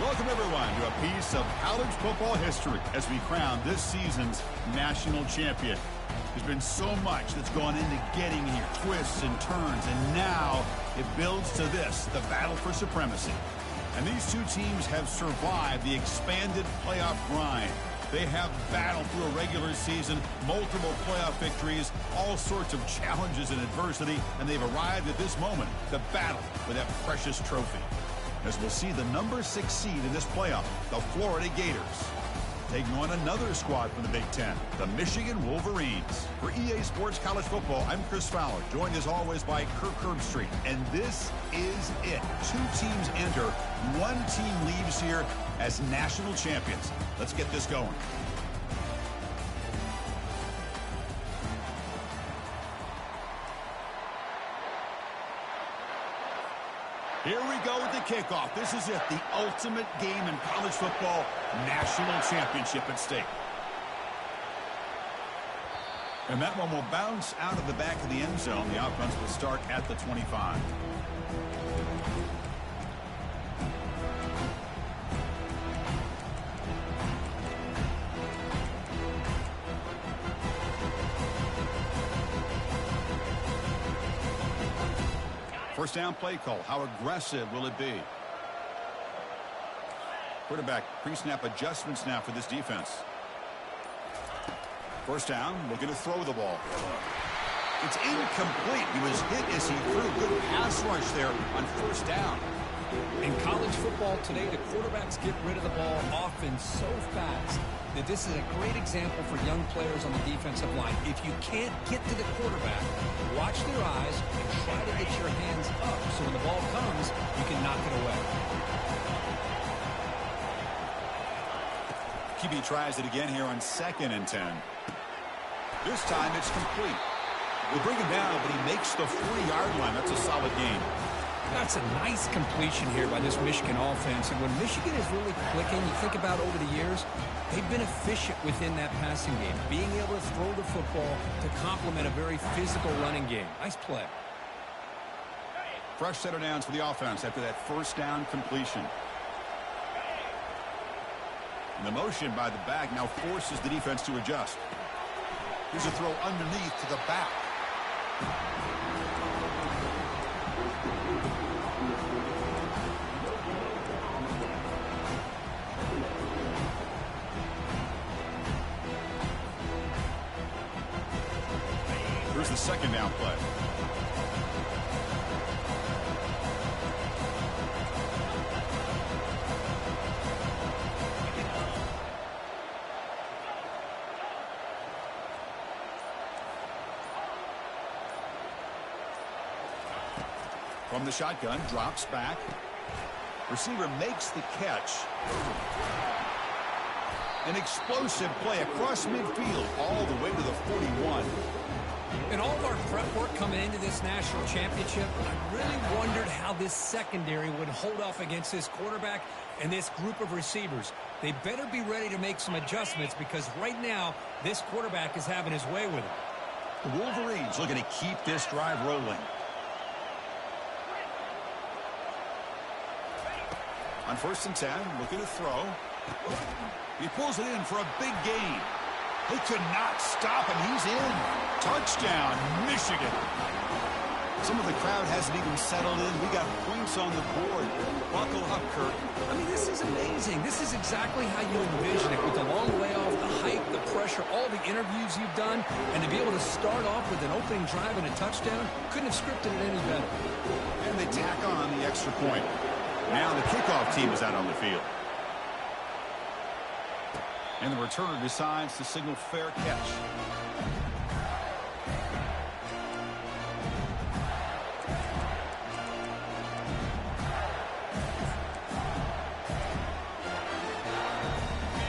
Welcome, everyone, to a piece of college football history as we crown this season's national champion. There's been so much that's gone into getting here, twists and turns, and now it builds to this, the battle for supremacy. And these two teams have survived the expanded playoff grind. They have battled through a regular season, multiple playoff victories, all sorts of challenges and adversity, and they've arrived at this moment to battle for that precious trophy. As we'll see the number 6 seed in this playoff, the Florida Gators, taking on another squad from the Big Ten, the Michigan Wolverines. For EA Sports College Football, I'm Chris Fowler, joined as always by Kirk Herbstreit. And this is it. 2 teams enter, 1 team leaves here as national champions. Let's get this going. Here we go with the kickoff. This is it, the ultimate game in college football, national championship at stake. And that one will bounce out of the back of the end zone. The offense will start at the 25. First down play call. How aggressive will it be? Quarterback pre-snap adjustments now for this defense. First down, looking to throw the ball. It's incomplete. He was hit as he threw. Good pass rush there on first down. In college football today, the quarterbacks get rid of the ball often so fast that this is a great example for young players on the defensive line. If you can't get to the quarterback, watch their eyes and try to get your hands up so when the ball comes, you can knock it away. QB tries it again here on 2nd and 10. This time it's complete. They bring him down, but he makes the 40-yard line. That's a solid gain. That's a nice completion here by this Michigan offense. And when Michigan is really clicking, you think about over the years, they've been efficient within that passing game, being able to throw the football to complement a very physical running game. Nice play. Fresh set of downs for the offense after that first down completion. And the motion by the back now forces the defense to adjust. Here's a throw underneath to the back. Here's the second down play. From the shotgun, drops back. Receiver makes the catch. An explosive play across midfield all the way to the 41. In all of our prep work coming into this national championship, I really wondered how this secondary would hold up against this quarterback and this group of receivers. They better be ready to make some adjustments because right now, this quarterback is having his way with it. The Wolverines looking to keep this drive rolling. On 1st and 10, looking to throw. He pulls it in for a big gain. They could not stop him. He's in. Touchdown, Michigan. Some of the crowd hasn't even settled in. We got points on the board. Buckle up, Kirk. I mean, this is amazing. This is exactly how you envision it with the long layoff, the hype, the pressure, all the interviews you've done, and to be able to start off with an opening drive and a touchdown, couldn't have scripted it any better. And they tack on the extra point. Now the kickoff team is out on the field. And the returner decides to signal fair catch.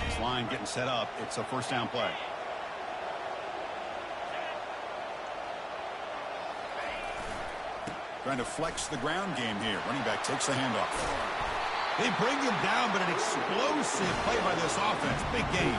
This line getting set up. It's a first down play. Trying to flex the ground game here. Running back takes the handoff. They bring him down, but an explosive play by this offense. Big game.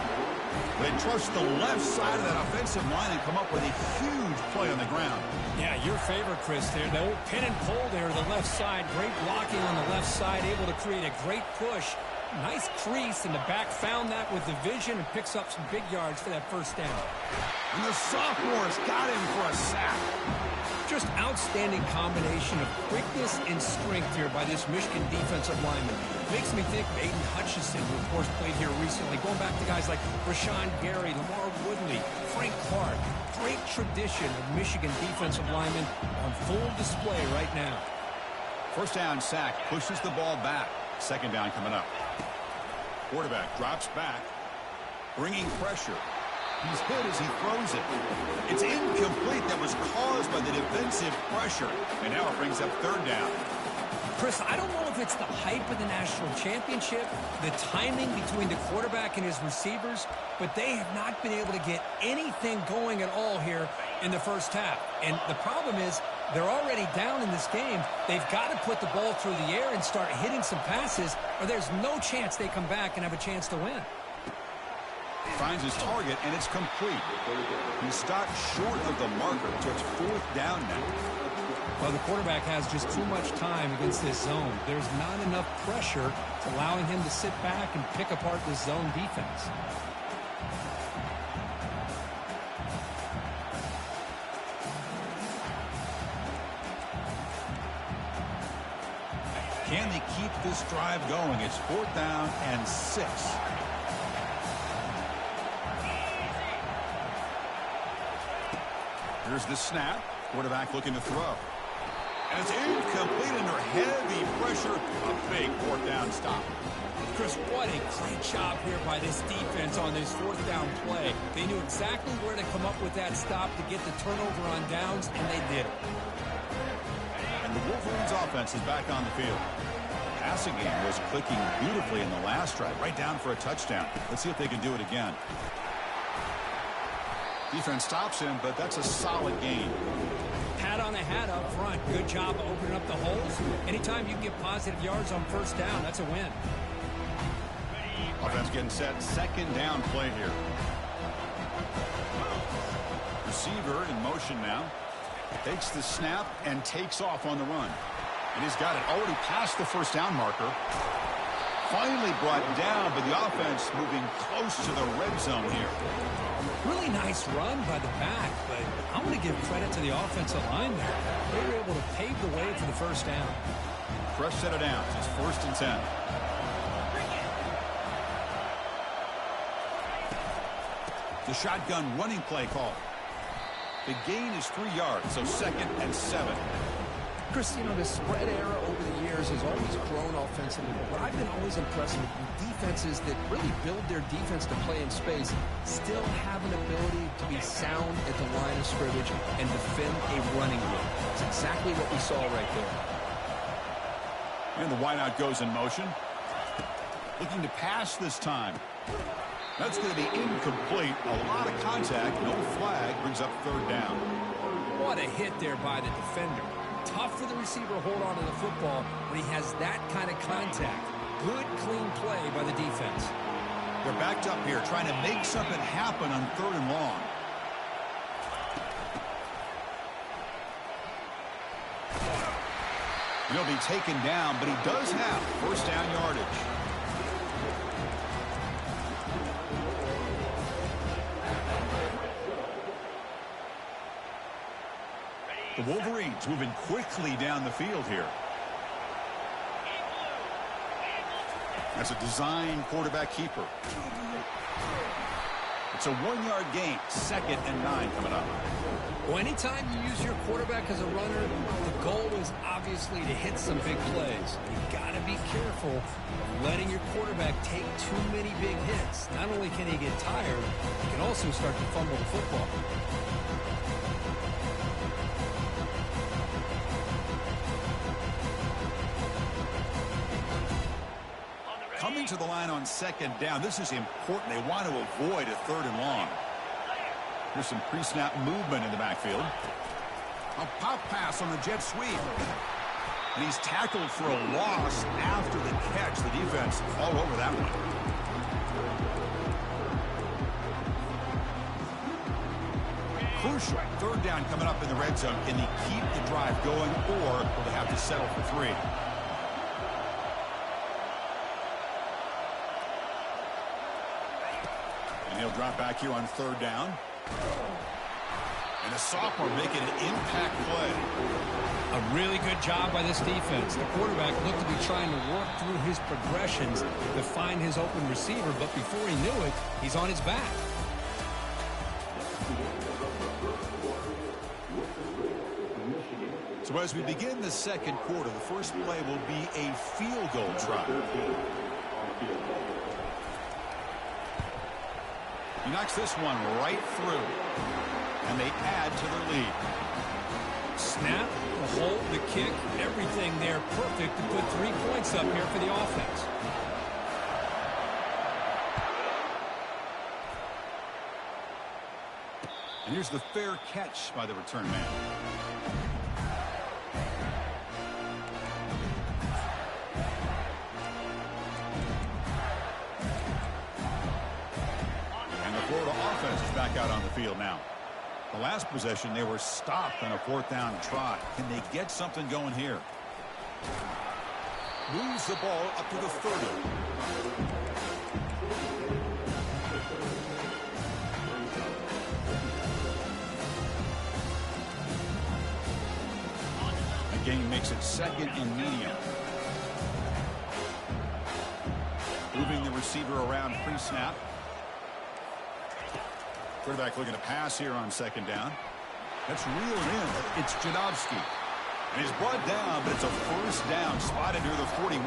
They trust the left side of that offensive line and come up with a huge play on the ground. Yeah, your favorite, Chris, there. The old pin and pull there, the left side. Great blocking on the left side, able to create a great push. Nice crease, and the back found that with the vision and picks up some big yards for that first down. And the sophomore's got him for a sack. Just outstanding combination of quickness and strength here by this Michigan defensive lineman. Makes me think of Aiden Hutchinson, who of course played here recently. Going back to guys like Rashawn Gary, Lamar Woodley, Frank Clark. Great tradition of Michigan defensive linemen on full display right now. First down sack, pushes the ball back. Second down coming up. Quarterback drops back, bringing pressure. He's hit as he throws it. It's incomplete. That was caused by the defensive pressure. And now it brings up third down. Chris, I don't know if it's the hype of the national championship, the timing between the quarterback and his receivers, but they have not been able to get anything going at all here in the first half. And the problem is they're already down in this game. They've got to put the ball through the air and start hitting some passes, or there's no chance they come back and have a chance to win. Finds his target, and it's complete. He stopped short of the marker, so it's fourth down now. Well, the quarterback has just too much time against this zone. There's not enough pressure allowing him to sit back and pick apart this zone defense. Can they keep this drive going? It's fourth down and 6. Here's the snap. Quarterback looking to throw. And it's incomplete under heavy pressure. A big fourth down stop. Chris, what a great job here by this defense on this fourth down play. They knew exactly where to come up with that stop to get the turnover on downs, and they did it. And the Wolverines offense is back on the field. Passing game was clicking beautifully in the last drive, right down for a touchdown. Let's see if they can do it again. Defense stops him, but that's a solid gain. Pat on the hat up front. Good job opening up the holes. Anytime you can get positive yards on first down, that's a win. Offense getting set. Second down play here. Receiver in motion now. Takes the snap and takes off on the run. And he's got it already past the first down marker. Finally brought down, but the offense moving close to the red zone here. Really nice run by the back, but I'm going to give credit to the offensive line there. They were able to pave the way for the first down. Fresh set of downs. It's first and 10. The shotgun running play call. The gain is 3 yards, so second and 7. Chris, you know, the spread era over the years has always grown offensively, but I've been always impressed with defenses that really build their defense to play in space, still have an ability to be sound at the line of scrimmage and defend a running game. That's exactly what we saw right there. And the wideout goes in motion. Looking to pass this time. That's going to be incomplete. A lot of contact, no flag, brings up third down. What a hit there by the defender. Tough for the receiver to hold on to the football when he has that kind of contact. Good, clean play by the defense. They're backed up here, trying to make something happen on third and long. He'll be taken down, but he does have first down yardage. The Wolverines moving quickly down the field here. That's a design quarterback keeper. It's a 1-yard gain. Second and 9 coming up. Well, anytime you use your quarterback as a runner, the goal is obviously to hit some big plays. You've got to be careful of letting your quarterback take too many big hits. Not only can he get tired, he can also start to fumble the football. Coming to the line on second down. This is important. They want to avoid a third and long. There's some pre-snap movement in the backfield. A pop pass on the jet sweep. And he's tackled for a loss after the catch. The defense all over that one. Crucial. Third down coming up in the red zone. Can they keep the drive going, or will they have to settle for 3? And he'll drop back here on 3rd down. And the sophomore making an impact play. A really good job by this defense. The quarterback looked to be trying to work through his progressions to find his open receiver, but before he knew it, he's on his back. So as we begin the 2nd quarter, the first play will be a field goal try. He knocks this one right through, and they add to their lead. Snap, the hold, the kick, everything there perfect to put 3 points up here for the offense. And here's the fair catch by the return man. Florida offense is back out on the field now. The last possession, they were stopped on a 4th down try. Can they get something going here? Moves the ball up to the 30. The game makes it 2nd and medium. Moving the receiver around pre-snap. Quarterback looking to pass here on 2nd down. That's reeled in. It's Janowski. And he's brought down, but it's a 1st down, spotted near the 41.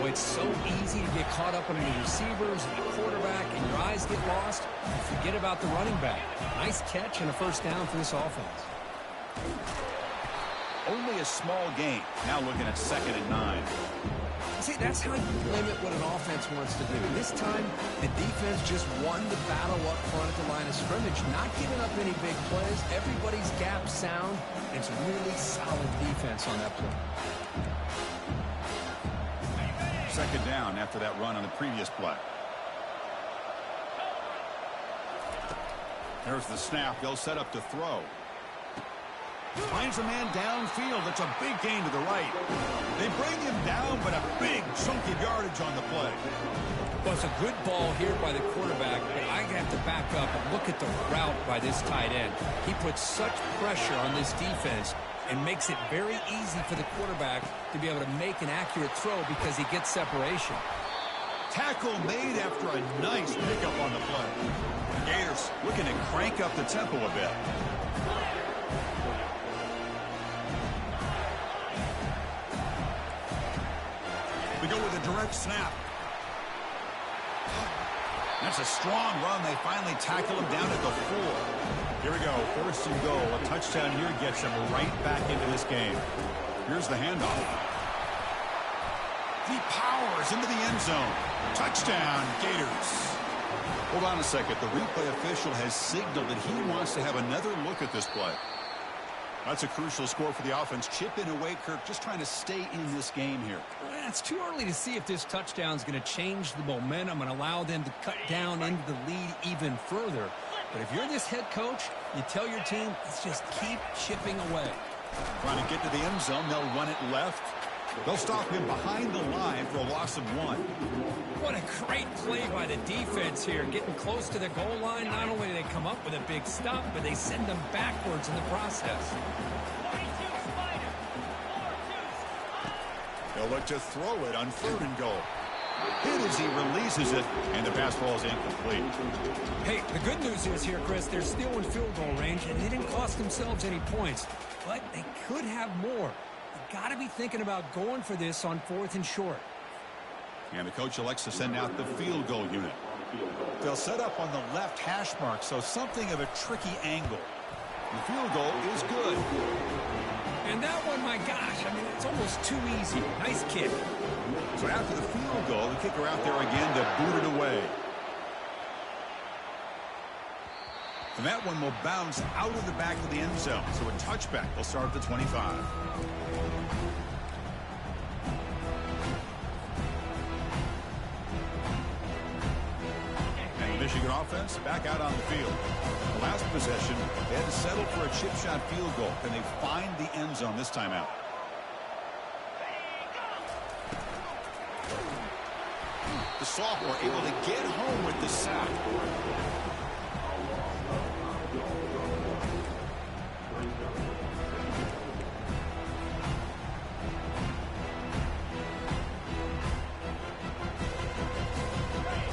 Boy, it's so easy to get caught up on the receivers and the quarterback, and your eyes get lost. You forget about the running back. Nice catch and a 1st down for this offense. Only a small gain. Now looking at 2nd and 9. See, that's how you limit what an offense wants to do. This time, the defense just won the battle up front at the line of scrimmage, not giving up any big plays. Everybody's gap sound. It's really solid defense on that play. 2nd down after that run on the previous play. There's the snap. They'll set up to throw. Finds a man downfield. That's a big gain to the right. They bring him down, but a big chunk of yardage on the play. Well, it's a good ball here by the quarterback, but I have to back up and look at the route by this tight end. He puts such pressure on this defense and makes it very easy for the quarterback to be able to make an accurate throw because he gets separation. Tackle made after a nice pickup on the play. The Gators looking to crank up the tempo a bit. We go with a direct snap. That's a strong run. They finally tackle him down at the 4. Here we go. 1st and goal. A touchdown here gets him right back into this game. Here's the handoff. He powers into the end zone. Touchdown, Gators. Hold on a second. The replay official has signaled that he wants to have another look at this play. That's a crucial score for the offense. Chipping away, Kirk, just trying to stay in this game here. Well, it's too early to see if this touchdown is going to change the momentum and allow them to cut down into the lead even further. But if you're this head coach, you tell your team, let's just keep chipping away. Trying to get to the end zone. They'll run it left. They'll stop him behind the line for a loss of 1. What a great play by the defense here. Getting close to the goal line, not only do they come up with a big stop, but they send them backwards in the process. They'll look to throw it on 3rd and goal. Hit as he releases it, and the pass ball is incomplete. Hey, the good news is here, Chris, they're still in field goal range, and they didn't cost themselves any points. But they could have more. Got to be thinking about going for this on 4th and short. And the coach elects to send out the field goal unit. They'll set up on the left hash mark, so something of a tricky angle. The field goal is good. And that one, my gosh, I mean, it's almost too easy. Nice kick. So after the field goal, the kicker out there again to boot it away. And that one will bounce out of the back of the end zone. So a touchback will start at the 25. And the Michigan offense back out on the field. The last possession, they had to settle for a chip shot field goal. Can they find the end zone this time out? The sophomore able to get home with the sack.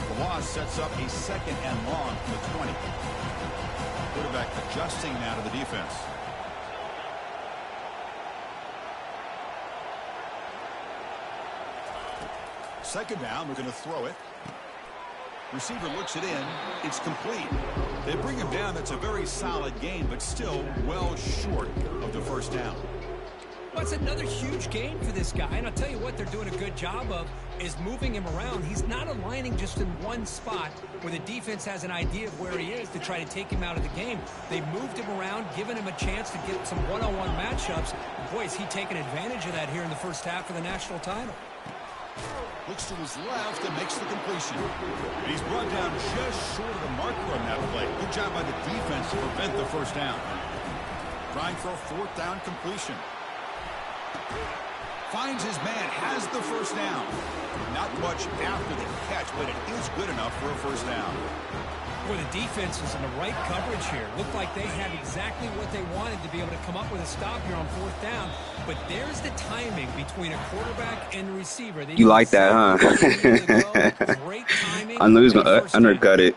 The loss sets up a 2nd and long from the 20. Quarterback adjusting now to the defense. Second down, we're going to throw it. Receiver looks it in. It's complete. They bring him down. That's a very solid gain, but still well short of the first down. Well, it's another huge gain for this guy, and I'll tell you what they're doing a good job of is moving him around. He's not aligning just in one spot where the defense has an idea of where he is to try to take him out of the game. They moved him around, giving him a chance to get some one-on-one matchups. Boy, is he taking advantage of that here in the first half of the national title. Looks to his left and makes the completion. And he's brought down just short of the marker on that play. Good job by the defense to prevent the first down. Trying for a 4th down completion. Finds his man, has the first down. Not much after the catch, but it is good enough for a first down. Boy, the defense was in the right coverage here. Looked like they had exactly what they wanted to be able to come up with a stop here on 4th down. But there's the timing between a quarterback and a receiver. You like that, huh? Great timing. I knew he was going to undercut it.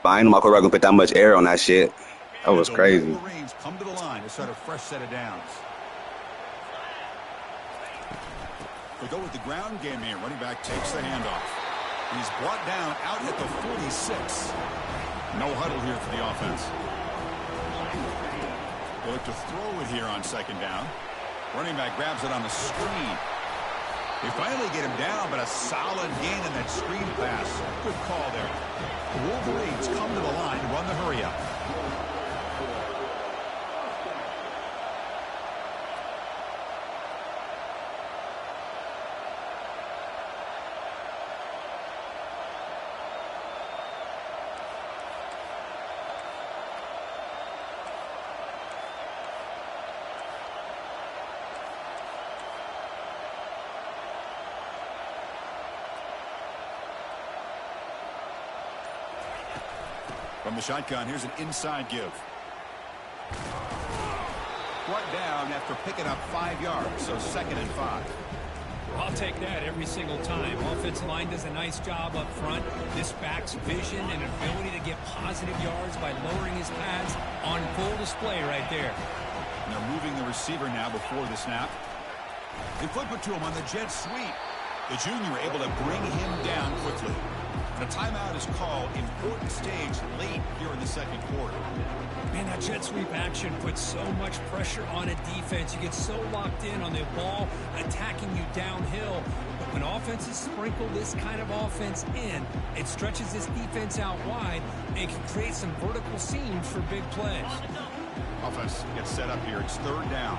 But I ain't know my quarterback going to put that much air on that shit. That was crazy. The Wolverines come to the line to start a fresh set of downs. They go with the ground game here. Running back takes the handoff. He's brought down out at the 46. No huddle here for the offense. They look to throw it here on 2nd down. Running back grabs it on the screen. They finally get him down, but a solid gain in that screen pass. Good call there. The Wolverines come to the line to run the hurry up. From the shotgun, here's an inside give. Brought down after picking up 5 yards, so 2nd and 5. I'll take that every single time. Offensive line does a nice job up front. This back's vision and ability to get positive yards by lowering his pads on full display right there. And they're moving the receiver now before the snap. They flip it to him on the jet sweep. The junior able to bring him down quickly. The timeout is called. Important stage late here in the 2nd quarter. Man, that jet sweep action puts so much pressure on a defense. You get so locked in on the ball attacking you downhill. But when offenses sprinkle this kind of offense in, it stretches this defense out wide and can create some vertical seams for big plays. Offense gets set up here. It's 3rd down.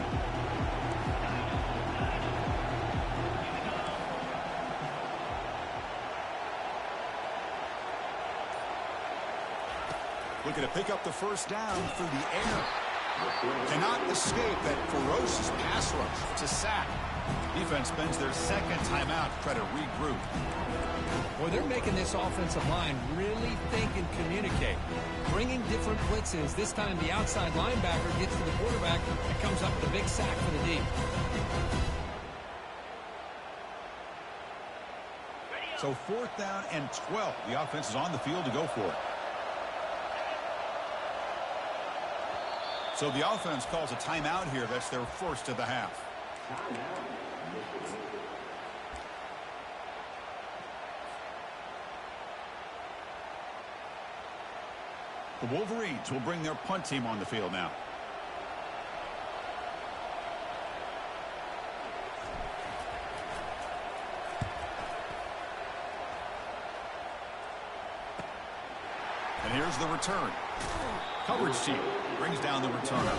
Looking to pick up the first down through the air. Cannot escape that ferocious pass rush. It's a sack. Defense spends their 2nd timeout to try to regroup. Well, they're making this offensive line really think and communicate. Bringing different blitzes. This time the outside linebacker gets to the quarterback and comes up with a big sack for the D. So 4th down and 12. The offense is on the field to go for it. So the offense calls a timeout here. That's their first of the half. The Wolverines will bring their punt team on the field now. And here's the return. Coverage team brings down the returner.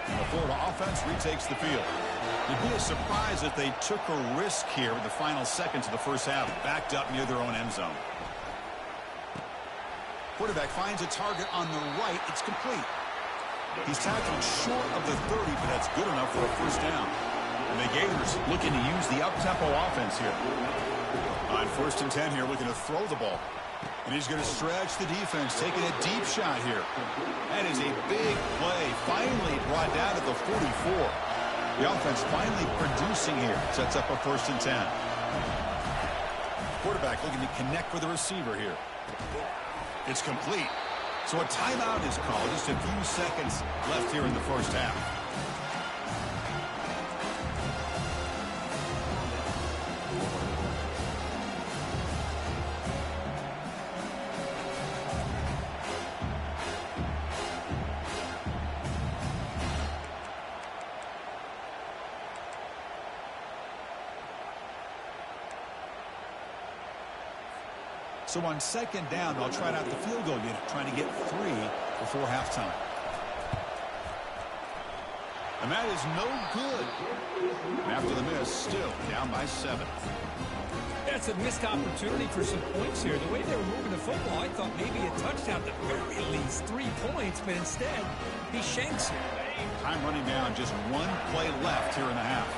And the Florida offense retakes the field. It'd be a surprise if they took a risk here in the final seconds of the first half, backed up near their own end zone. Quarterback finds a target on the right. It's complete. He's tackled short of the 30, but that's good enough for a first down. And the Gators looking to use the up-tempo offense here. On 1st and 10 here, looking to throw the ball. And he's going to stretch the defense, taking a deep shot here. That is a big play, finally brought down at the 44. The offense finally producing here. Sets up a 1st and 10. Quarterback looking to connect with the receiver here. It's complete. So a timeout is called. Just a few seconds left here in the first half. So on 2nd down, they'll try out the field goal unit, trying to get 3 before halftime. And that is no good. And after the miss, still down by 7. That's a missed opportunity for some points here. The way they were moving the football, I thought maybe a touchdown at the very least. 3 points, but instead, he shanks it. Time running down, just 1 play left here in the half.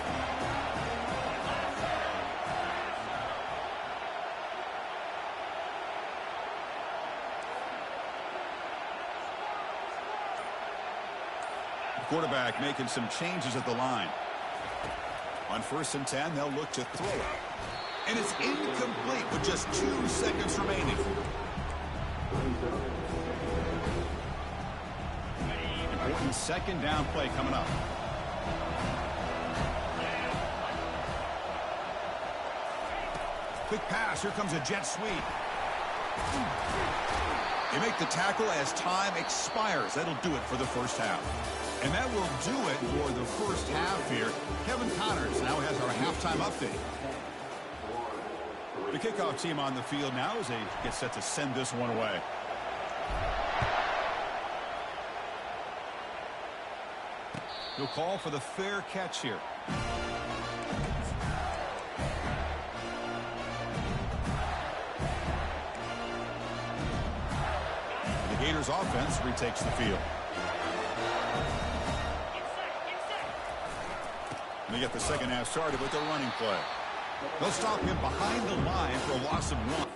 Quarterback making some changes at the line. On 1st and 10, they'll look to throw it. And it's incomplete with just 2 seconds remaining. Important 2nd down play coming up. Quick pass. Here comes a jet sweep. They make the tackle as time expires. That'll do it for the first half. And that will do it for the first half here. Kevin Connors now has our halftime update. The kickoff team on the field now as they get set to send this one away. He'll call for the fair catch here. The Gators offense retakes the field. They get the second half started with their running play. They'll stop him behind the line for a loss of 1.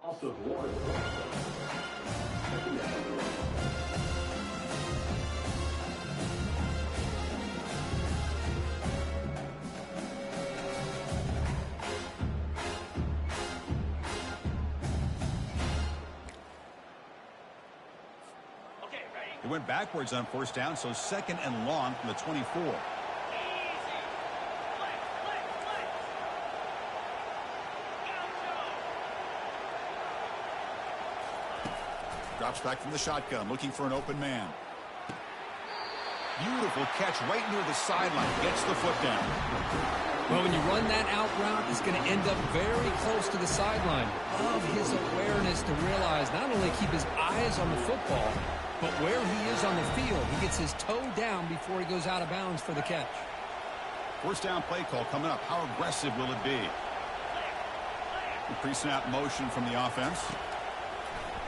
It went backwards on first down, so second and long from the 24. Drops back from the shotgun, looking for an open man. Beautiful catch right near the sideline. Gets the foot down. Well, when you run that out route, it's going to end up very close to the sideline. Love his awareness to realize not only keep his eyes on the football, but where he is on the field. He gets his toe down before he goes out of bounds for the catch. First down play call coming up. How aggressive will it be? Pre-snap motion from the offense.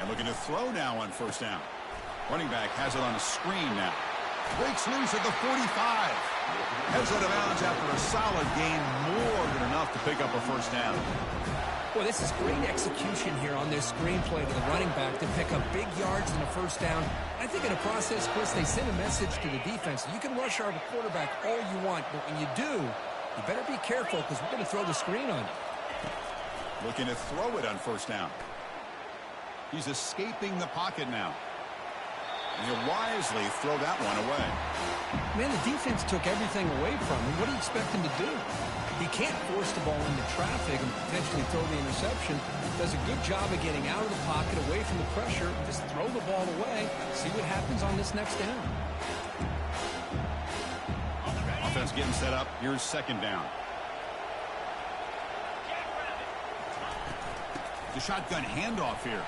And looking to throw now on first down. Running back has it on a screen now. Breaks loose at the 45. Heads out of bounds after a solid gain. More than enough to pick up a first down. Well, this is great execution here on this screenplay to the running back to pick up big yards and a first down. I think in the process, Chris, they send a message to the defense. You can rush our quarterback all you want, but when you do, you better be careful because we're going to throw the screen on you. Looking to throw it on first down. He's escaping the pocket now. And he'll wisely throw that one away. Man, the defense took everything away from him. What do you expect him to do? He can't force the ball into traffic and potentially throw the interception. Does a good job of getting out of the pocket, away from the pressure. Just throw the ball away. See what happens on this next down. Offense getting set up. Here's second down. The shotgun handoff here.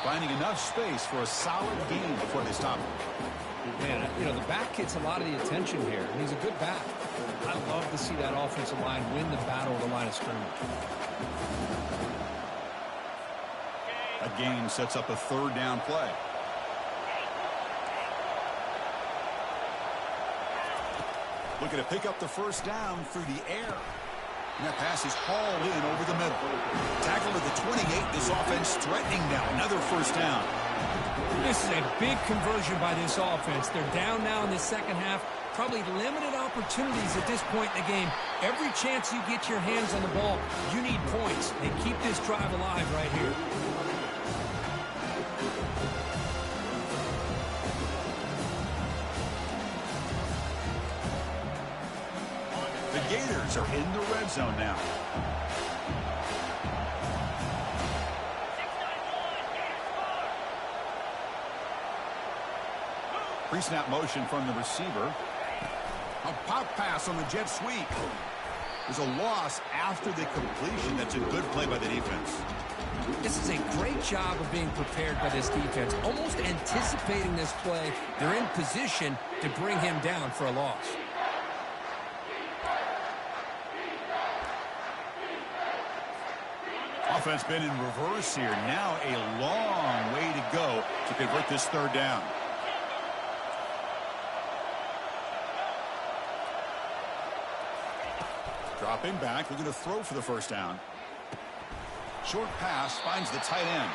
Finding enough space for a solid gain before they stop him. Man, you know, the back gets a lot of the attention here, and he's a good back. I love to see that offensive line win the battle of the line of scrimmage. That gain sets up a third down play. Looking to pick up the first down through the air. And that pass is hauled in over the middle. Tackle to the 28. This offense threatening now. Another first down. This is a big conversion by this offense. They're down now in the second half. Probably limited opportunities at this point in the game. Every chance you get your hands on the ball, you need points. And keep this drive alive right here. The Gators are in the red zone now. Pre-snap motion from the receiver. A pop pass on the jet sweep. There's a loss after the completion. That's a good play by the defense. This is a great job of being prepared by this defense. Almost anticipating this play. They're in position to bring him down for a loss. Offense been in reverse here. Now a long way to go to convert this third down. Dropping back, looking to throw for the first down. Short pass finds the tight end.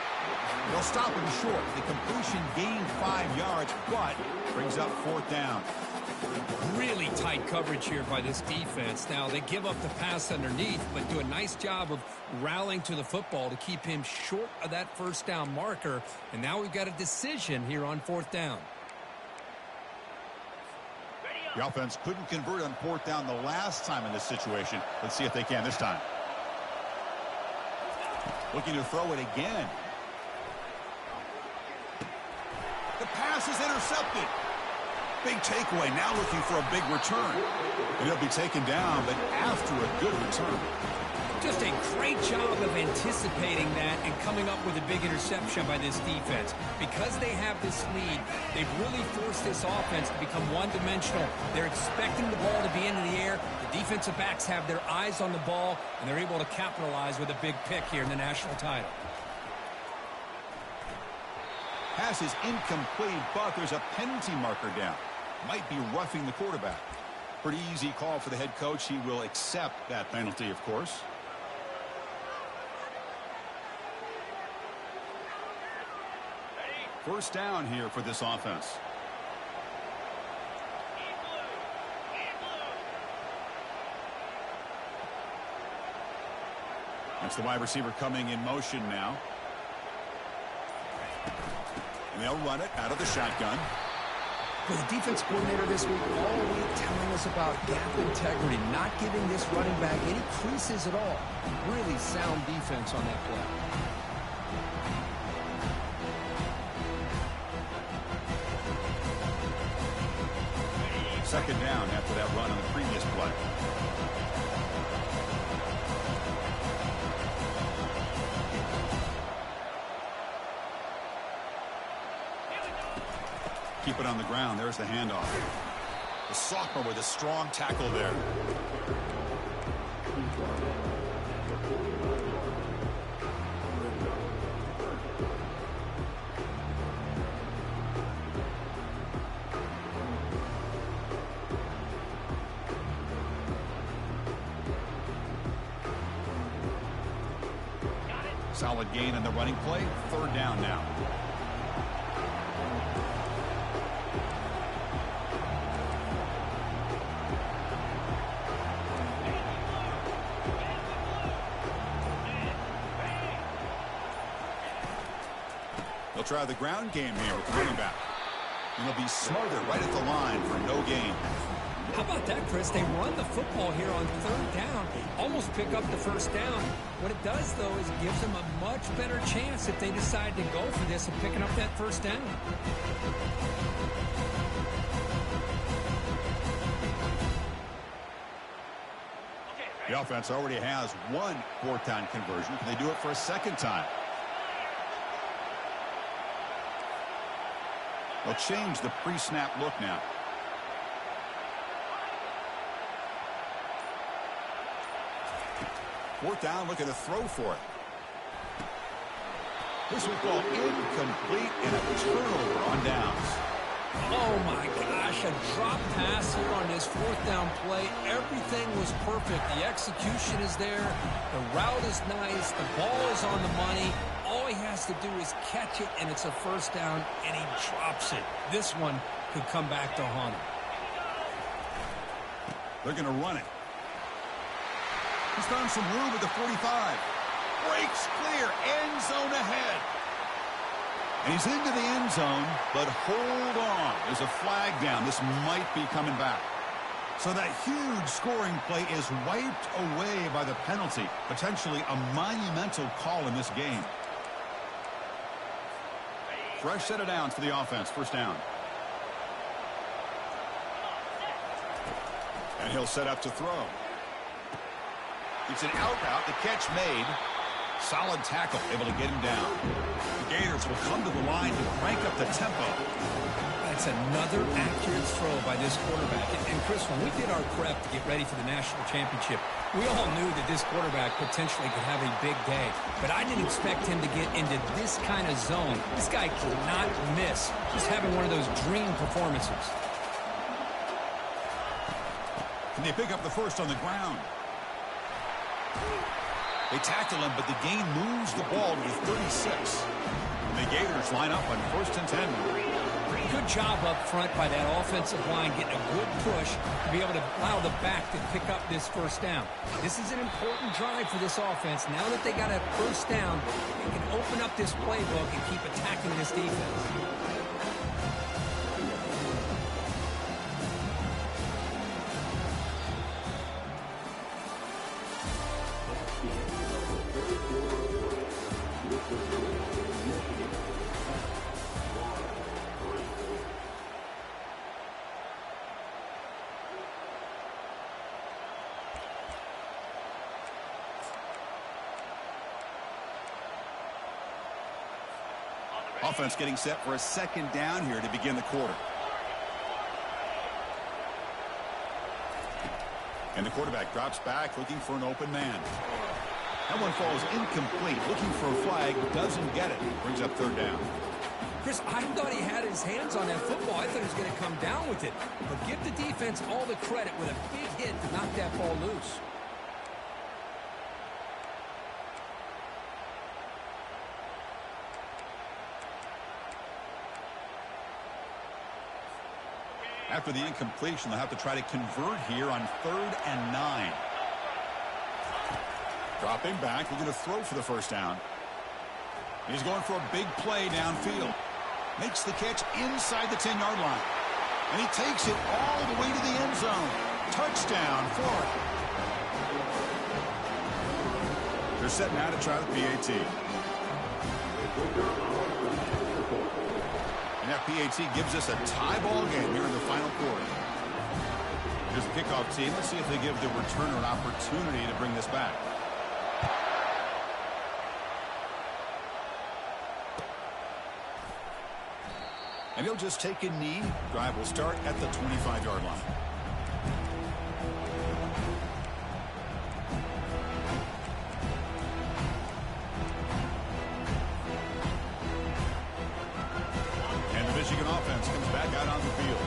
They'll stop him short. The completion gained 5 yards, but brings up fourth down. Really tight coverage here by this defense. Now, they give up the pass underneath, but do a nice job of rallying to the football to keep him short of that first down marker. And now we've got a decision here on fourth down. The offense couldn't convert on fourth down the last time in this situation. Let's see if they can this time. Looking to throw it again. The pass is intercepted. Big takeaway. Now looking for a big return. And he'll be taken down, but after a good return. Just a great job of anticipating that and coming up with a big interception by this defense. Because they have this lead, they've really forced this offense to become one-dimensional. They're expecting the ball to be into the air. The defensive backs have their eyes on the ball, and they're able to capitalize with a big pick here in the national title. Pass is incomplete, but there's a penalty marker down. Might be roughing the quarterback. Pretty easy call for the head coach. He will accept that penalty, of course. First down here for this offense. That's the wide receiver coming in motion now. And they'll run it out of the shotgun. For the defense coordinator this week, all week telling us about gap integrity, not giving this running back any creases at all. Really sound defense on that play. Second down after that run on the previous play. Keep it on the ground. There's the handoff. The sophomore with a strong tackle there. Solid gain on the running play. Third down now. They'll try the ground game here with the running back. And they'll be smarter right at the line for no gain. How about that, Chris? They run the football here on third down, almost pick up the first down. What it does, though, is it gives them a much better chance if they decide to go for this and picking up that first down. The offense already has one fourth down conversion. Can they do it for a second time? They'll change the pre-snap look now. Fourth down, looking to throw for it. This will fall incomplete and a turnover on downs. Oh my gosh, a drop pass here on this fourth down play. Everything was perfect. The execution is there. The route is nice. The ball is on the money. All he has to do is catch it, and it's a first down, and he drops it. This one could come back to haunt him. They're going to run it. He's found some room at the 45. Breaks clear. End zone ahead. And he's into the end zone, but hold on. There's a flag down. This might be coming back. So that huge scoring play is wiped away by the penalty. Potentially a monumental call in this game. Fresh set of downs for the offense. First down. And he'll set up to throw. It's an out route. The catch made. Solid tackle. Able to get him down. The Gators will come to the line to crank up the tempo. That's another accurate throw by this quarterback. And Chris, when we did our prep to get ready for the national championship, we all knew that this quarterback potentially could have a big day. But I didn't expect him to get into this kind of zone. This guy cannot miss. Just having one of those dream performances. Can they pick up the first on the ground? They tackle him, but the gain moves the ball to the 36. The Gators line up on 1st and 10. Good job up front by that offensive line, getting a good push to be able to allow the back to pick up this first down. This is an important drive for this offense. Now that they got a first down, they can open up this playbook and keep attacking this defense. Offense getting set for a second down here to begin the quarter. And the quarterback drops back looking for an open man. That one falls incomplete. Looking for a flag. Doesn't get it. Brings up third down. Chris, I thought he had his hands on that football. I thought he was going to come down with it. But give the defense all the credit with a big hit to knock that ball loose. After the incompletion, they'll have to try to convert here on 3rd and 9. Dropping back, looking to throw for the first down. He's going for a big play downfield. Makes the catch inside the 10-yard line. And he takes it all the way to the end zone. Touchdown, Florida. They're set now to try the PAT. And that PAT gives us a tie ball game here in the final quarter. Here's the kickoff team. Let's see if they give the returner an opportunity to bring this back. And he'll just take a knee. Drive will start at the 25-yard line. And the Michigan offense comes back out on the field.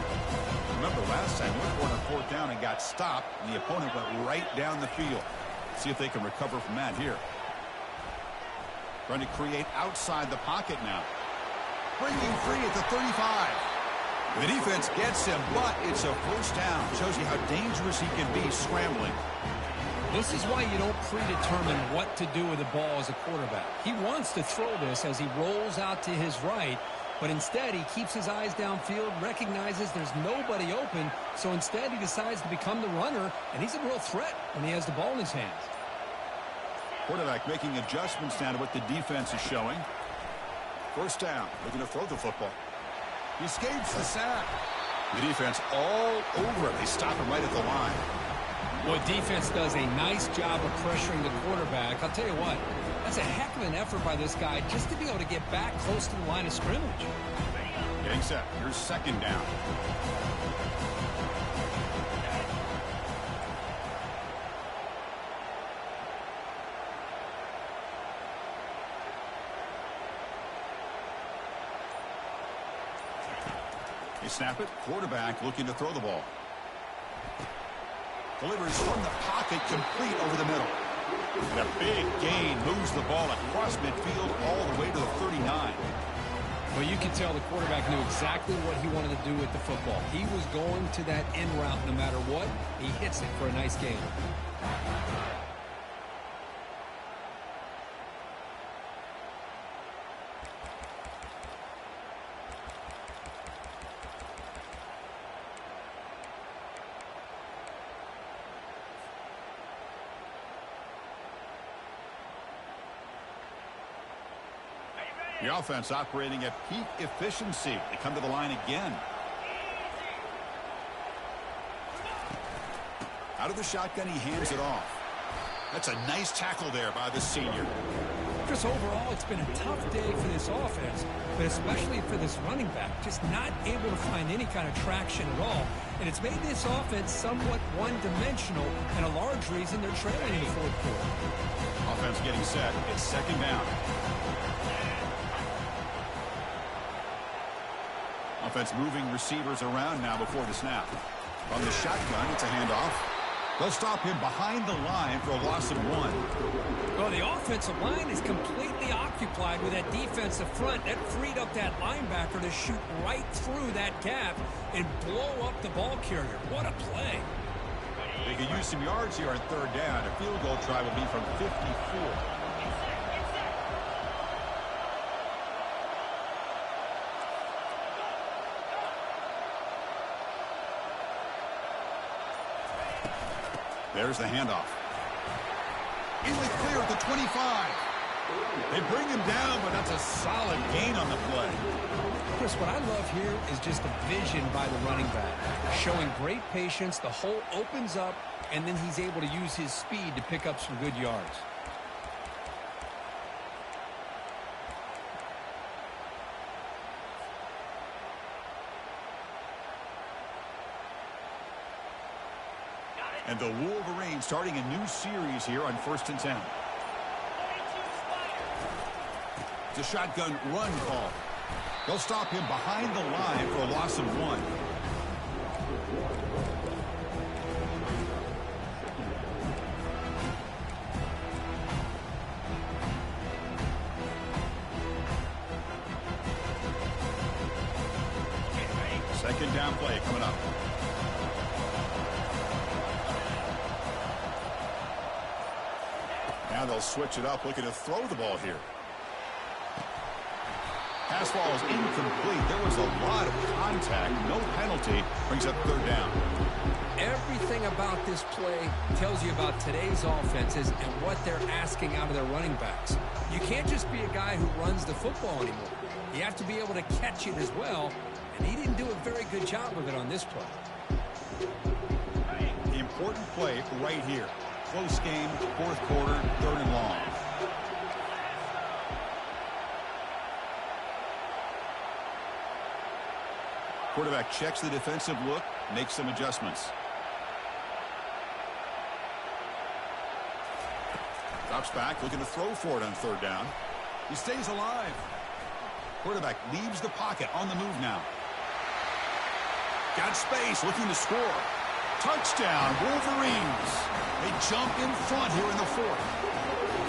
Remember last time, we were on 4th down and got stopped, and the opponent went right down the field. See if they can recover from that here. Trying to create outside the pocket now. Breaking free at the 35. The defense gets him, but it's a first down. Shows you how dangerous he can be scrambling. This is why you don't predetermine what to do with the ball as a quarterback. He wants to throw this as he rolls out to his right, but instead he keeps his eyes downfield, recognizes there's nobody open, so instead he decides to become the runner, and he's a real threat when he has the ball in his hands. Quarterback making adjustments now to what the defense is showing. First down, looking to throw the football. He escapes the sack. The defense all over it. They stop him right at the line. Well, defense does a nice job of pressuring the quarterback. I'll tell you what, that's a heck of an effort by this guy just to be able to get back close to the line of scrimmage. Getting set. Here's 2nd down. They snap it. Quarterback looking to throw the ball. Delivers from the pocket, complete over the middle. And a big gain moves the ball across midfield all the way to the 39. Well, you can tell the quarterback knew exactly what he wanted to do with the football. He was going to that end route no matter what. He hits it for a nice gain. The offense operating at peak efficiency. They come to the line again. Out of the shotgun, he hands it off. That's a nice tackle there by the senior. Chris, overall, it's been a tough day for this offense, but especially for this running back, just not able to find any kind of traction at all. And it's made this offense somewhat one-dimensional, and a large reason they're trailing in the 4th quarter. Offense getting set. It's 2nd down. Offense moving receivers around now before the snap. On the shotgun, it's a handoff. They'll stop him behind the line for a loss of 1. Well, the offensive line is completely occupied with that defensive front. That freed up that linebacker to shoot right through that gap and blow up the ball carrier. What a play. They could use some yards here on 3rd down. A field goal try will be from 54. There's the handoff. In the clear at the 25. They bring him down, but that's a solid gain on the play. Chris, what I love here is just the vision by the running back. Showing great patience, the hole opens up, and then he's able to use his speed to pick up some good yards. And the Wolverines starting a new series here on 1st and 10. It's a shotgun run call. They'll stop him behind the line for a loss of 1. Second down play coming up. Now they'll switch it up, looking to throw the ball here. Pass ball is incomplete. There was a lot of contact. No penalty. Brings up third down. Everything about this play tells you about today's offenses and what they're asking out of their running backs. You can't just be a guy who runs the football anymore. You have to be able to catch it as well, and he didn't do a very good job of it on this play. The important play right here. Close game, fourth quarter, third and long. Quarterback checks the defensive look, makes some adjustments. Drops back, looking to throw for it on third down. He stays alive. Quarterback leaves the pocket, on the move now. Got space, looking to score. Touchdown, Wolverines. They jump in front here in the fourth.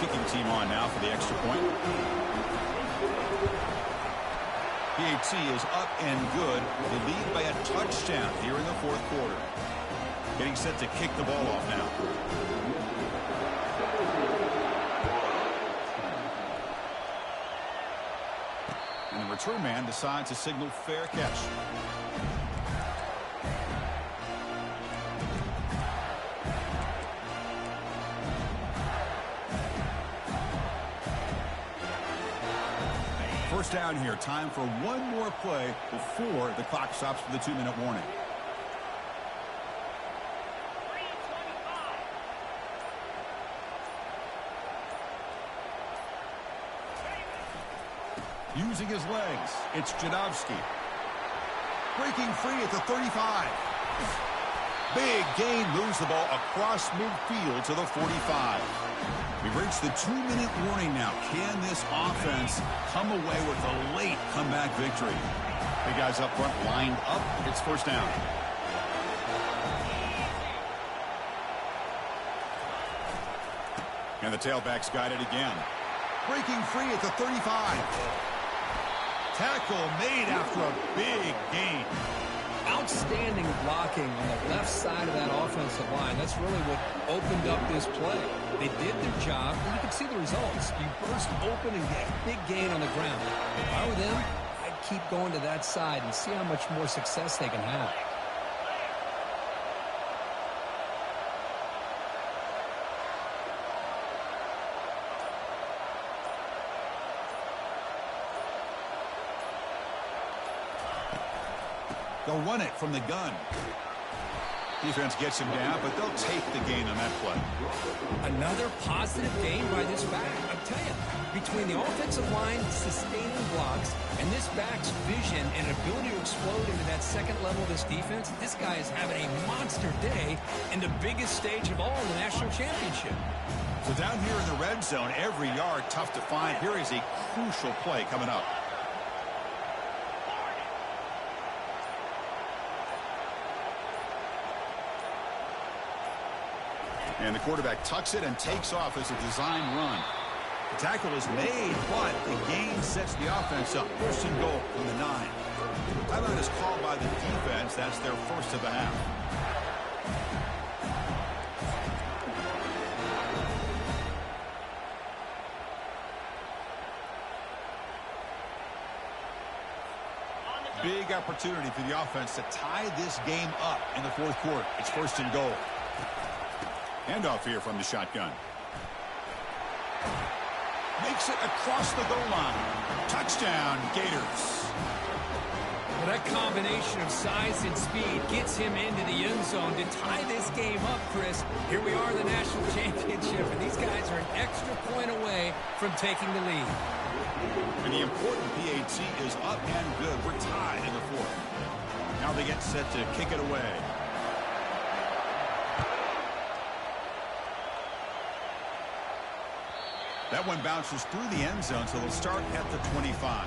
Kicking team on now for the extra point. PAT is up and good. They lead by a touchdown here in the fourth quarter. Getting set to kick the ball off now. And the return man decides to signal fair catch. First down here. Time for one more play before the clock stops for the 2-minute warning. Using his legs, it's Jadowski. Breaking free at the 35. Big gain, moves the ball across midfield to the 45. We've reached the 2-minute warning now. Can this offense come away with a late comeback victory? The guys up front lined up. It's first down. And the tailback's got it again. Breaking free at the 35. Tackle made after a big gain. Outstanding blocking on the left side of that offensive line. That's really what opened up this play. They did their job, and you can see the results. You burst open and get a big gain on the ground. If I were them, I'd keep going to that side and see how much more success they can have. They'll run it from the gun. Defense gets him down, but they'll take the gain on that play. Another positive gain by this back. I tell you, between the offensive line sustaining blocks and this back's vision and ability to explode into that second level of this defense, this guy is having a monster day in the biggest stage of all, the national championship. So down here in the red zone, every yard tough to find. Here is a crucial play coming up. And the quarterback tucks it and takes off as a design run. The tackle is made, but the gain sets the offense up. First and goal from the 9. Timeout is called by the defense. That's their first of the half. Big opportunity for the offense to tie this game up in the fourth quarter. It's first and goal. Handoff here from the shotgun. Makes it across the goal line. Touchdown, Gators. Well, that combination of size and speed gets him into the end zone to tie this game up, Chris. Here we are in the national championship, and these guys are an extra point away from taking the lead. And the important PAT is up and good. We're tied in the fourth. Now they get set to kick it away. That one bounces through the end zone, so they'll start at the 25.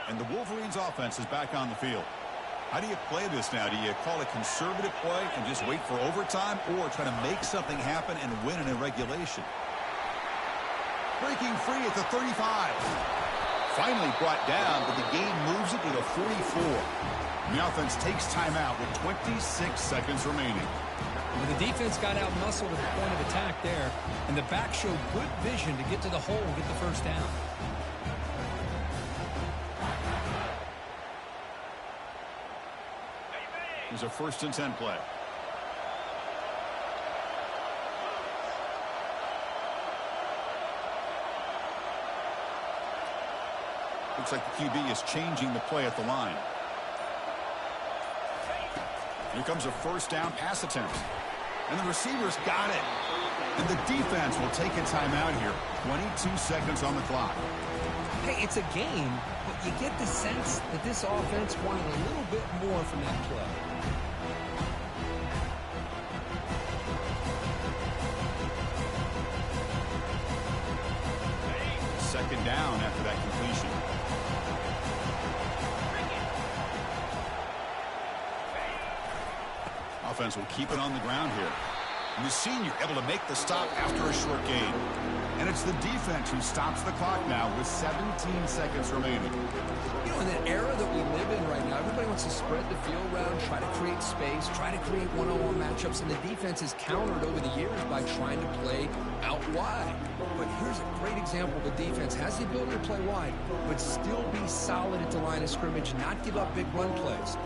And the Wolverines offense is back on the field. How do you play this now? Do you call a conservative play and just wait for overtime, or try to make something happen and win in a regulation? Breaking free at the 35. Finally brought down, but the game moves it to the 44. And the offense takes timeout with 26 seconds remaining. Well, the defense got out-muscled at the point of attack there, and the back showed good vision to get to the hole and get the first down. Here's a 1st and 10 play. Looks like the QB is changing the play at the line. Here comes a 1st down pass attempt. And the receivers got it. And the defense will take a timeout here. 22 seconds on the clock. Hey, it's a game, but you get the sense that this offense wanted a little bit more from that play. 2nd down after that completion. Offense will keep it on the ground here. And the senior able to make the stop after a short gain. And it's the defense who stops the clock now with 17 seconds remaining. You know, in that era that we live in right now, everybody wants to spread the field around, try to create space, try to create one-on-one matchups, and the defense has countered over the years by trying to play out wide. But here's a great example. The defense has the ability to play wide, but still be solid at the line of scrimmage, not give up big run plays.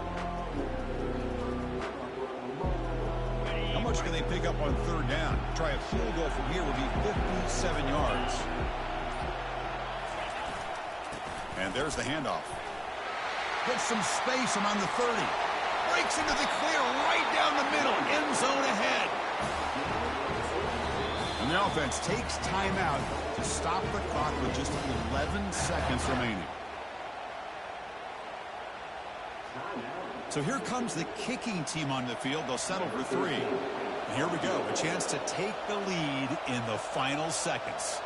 How much can they pick up on 3rd down? Try a field goal from here would be 57 yards. And there's the handoff. Gets some space around the 30. Breaks into the clear right down the middle. End zone ahead. And the offense takes timeout to stop the clock with just 11 seconds remaining. So here comes the kicking team on the field. They'll settle for 3. And here we go. A chance to take the lead in the final seconds.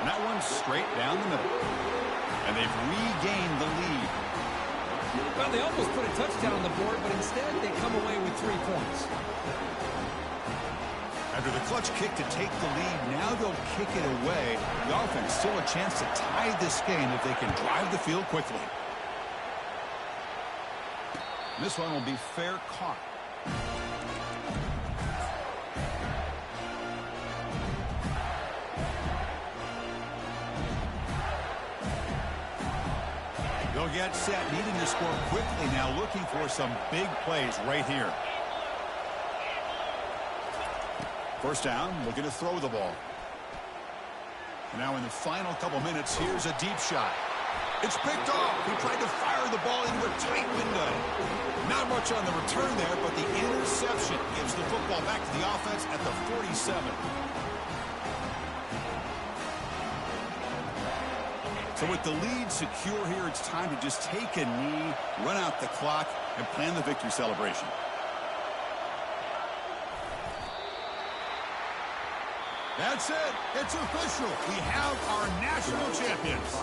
And that one's straight down the middle. And they've regained the lead. Well, they almost put a touchdown on the board, but instead they come away with 3 points. After the clutch kick to take the lead, now they'll kick it away. The offense still a chance to tie this game if they can drive the field quickly. This one will be fair caught. They'll get set, needing to score quickly now, looking for some big plays right here. 1st down, looking to throw the ball. Now in the final couple minutes, here's a deep shot. It's picked off. He tried to fire the ball into a tight window. Not much on the return there, but the interception gives the football back to the offense at the 47. So with the lead secure here, it's time to just take a knee, run out the clock, and plan the victory celebration. That's it. It's official. We have our national champions.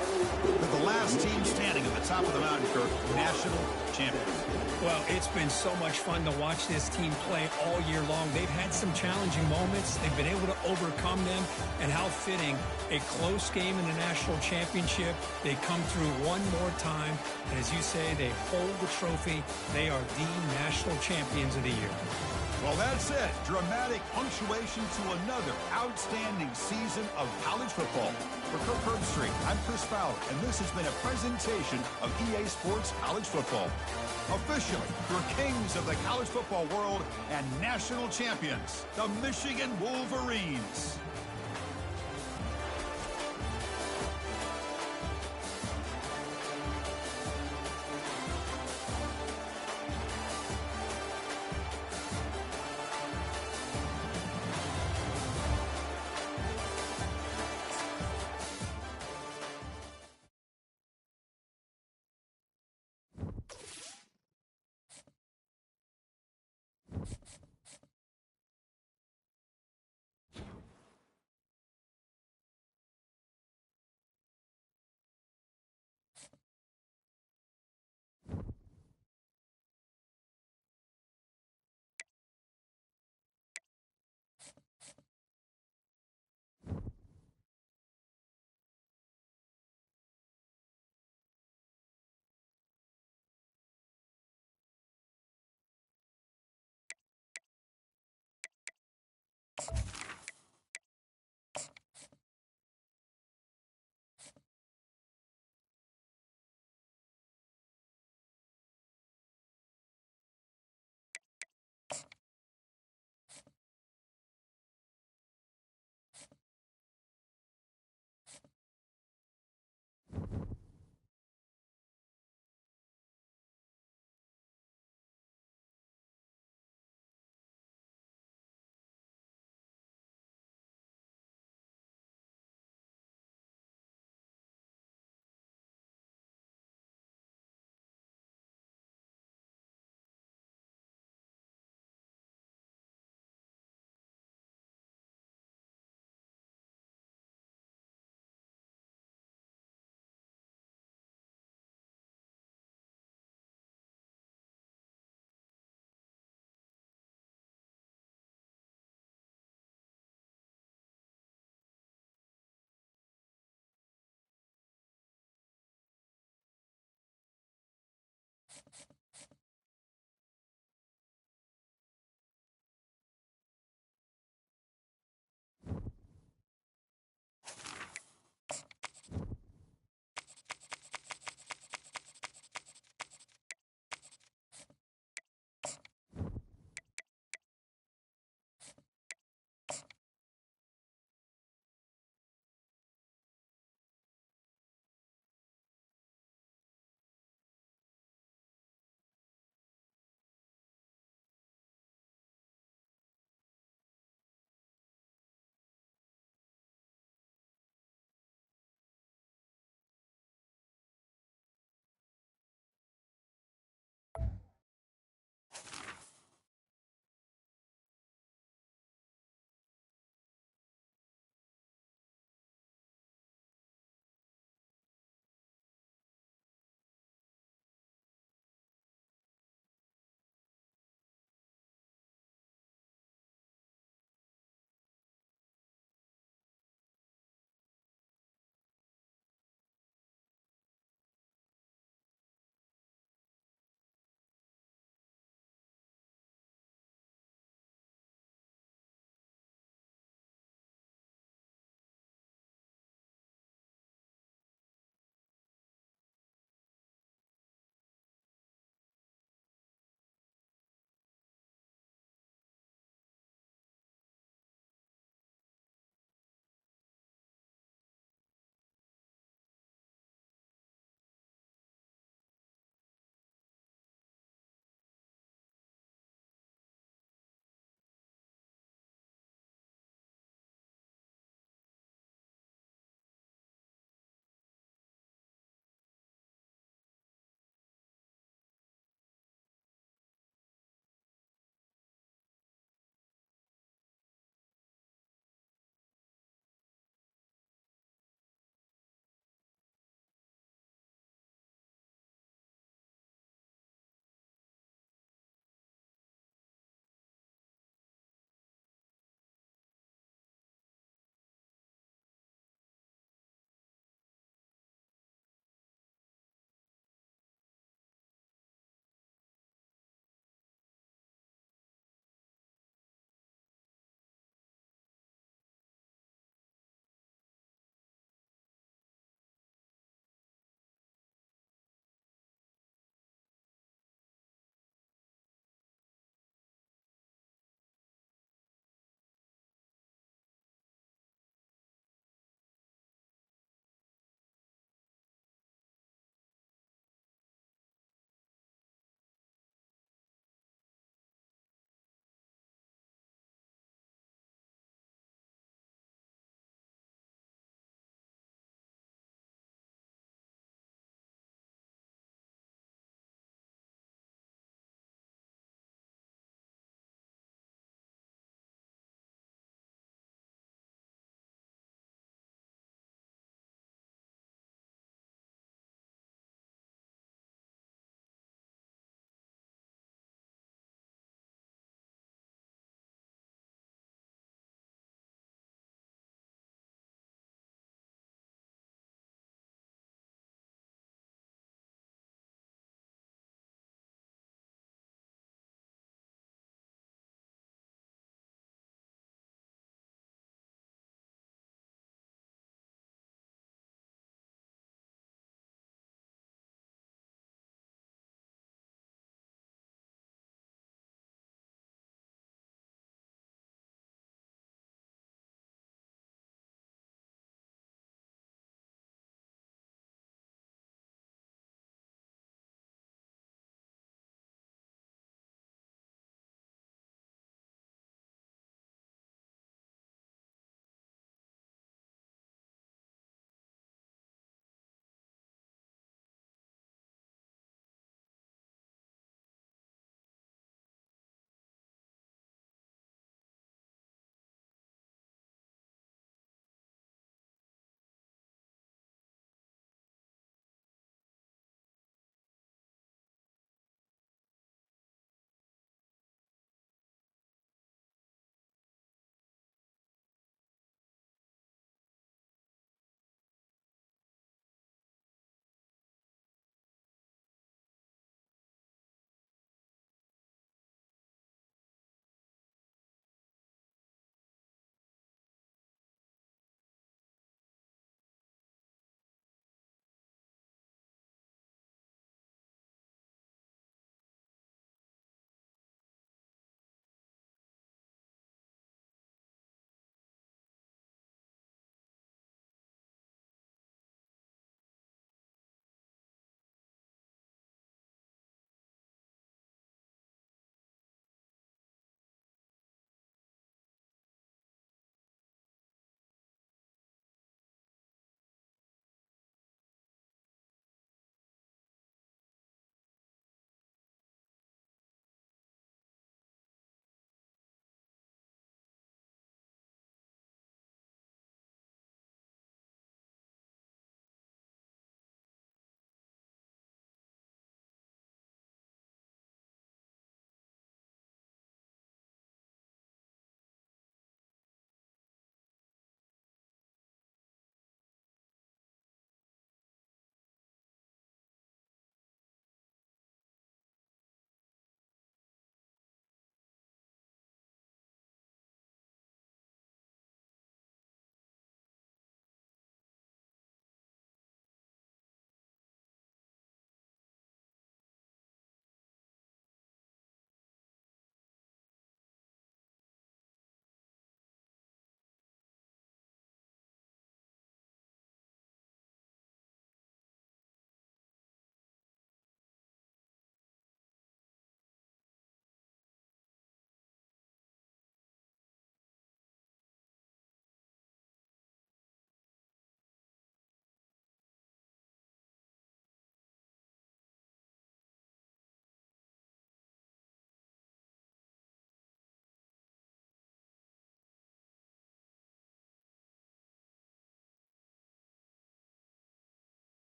With the last team standing at the top of the mountain curve, national champions. Well, it's been so much fun to watch this team play all year long. They've had some challenging moments. They've been able to overcome them. And how fitting, a close game in the national championship. They come through one more time. And as you say, they hold the trophy. They are the national champions of the year. Well, that's it. Dramatic punctuation to another outstanding season of college football. For Kirk Herbstreit, I'm Chris Fowler, and this has been a presentation of EA Sports College Football. Officially, your kings of the college football world and national champions, the Michigan Wolverines.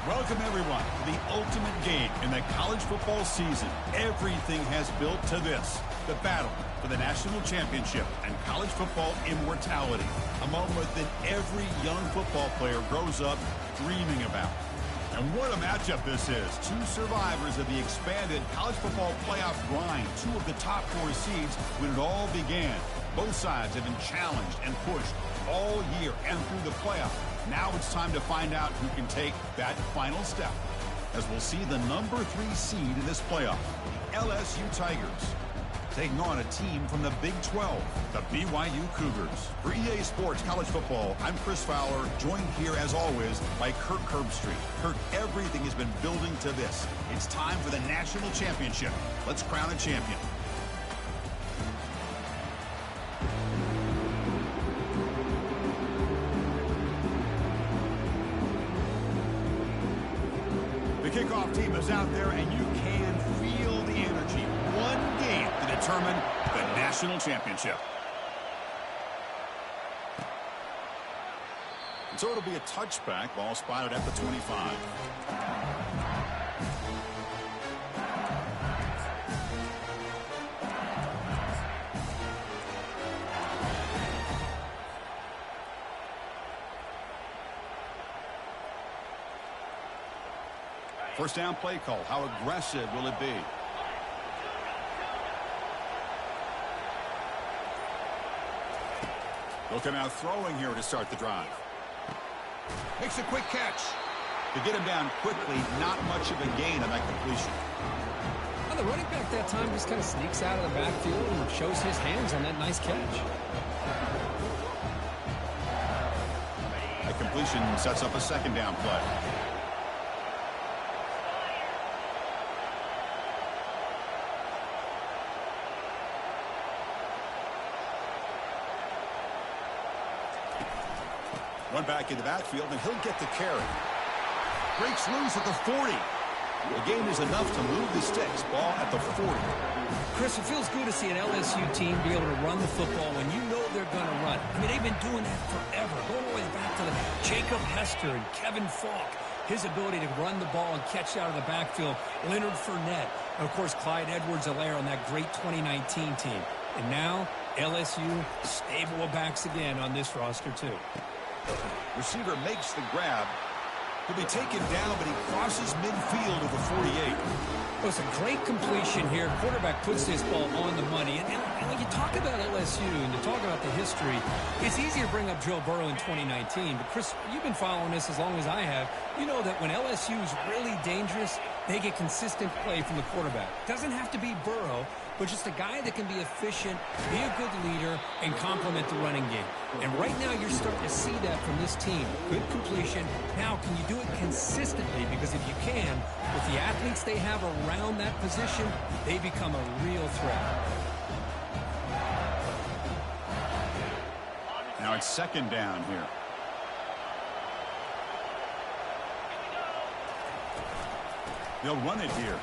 Welcome, everyone, to the ultimate game in the college football season. Everything has built to this, the battle for the national championship and college football immortality, a moment that every young football player grows up dreaming about. And what a matchup this is. Two survivors of the expanded college football playoff grind, two of the top 4 seeds when it all began. Both sides have been challenged and pushed all year and through the playoff. Now it's time to find out who can take that final step, as we'll see the number 3 seed in this playoff, the LSU Tigers, taking on a team from the Big 12, the BYU Cougars. For EA Sports College Football, I'm Chris Fowler, joined here as always by Kirk Herbstreit. Kirk, everything has been building to this. It's time for the national championship. Let's crown a champion. The kickoff team is out there, and you can feel the energy. One game to determine the national championship. And so it'll be a touchback, ball spotted at the 25. First down play call. How aggressive will it be? They'll come out throwing here to start the drive. Makes a quick catch. To get him down quickly, not much of a gain on that completion. Well, the running back that time just kind of sneaks out of the backfield and shows his hands on that nice catch. The completion sets up a second down play. One back in the backfield, and he'll get the carry. Breaks loose at the 40. The game is enough to move the sticks. Ball at the 40. Chris, it feels good to see an LSU team be able to run the football when you know they're going to run. I mean, they've been doing that forever. Going all the way back to the Jacob Hester and Kevin Falk. His ability to run the ball and catch out of the backfield. Leonard Fournette. And, of course, Clyde Edwards-Helaire on that great 2019 team. And now, LSU stable of backs again on this roster, too. Receiver makes the grab. He'll be taken down, but he crosses midfield at the 48. Well, it's a great completion here. Quarterback puts this ball on the money. And when you talk about LSU and you talk about the history, it's easy to bring up Joe Burrow in 2019. But, Chris, you've been following this as long as I have. You know that when LSU is really dangerous, they get consistent play from the quarterback. Doesn't have to be Burrow, but just a guy that can be efficient, be a good leader, and complement the running game. And right now you're starting to see that from this team. Good completion. Now, can you do it consistently? Because if you can, with the athletes they have around that position, they become a real threat. Now it's second down here. They'll run it here.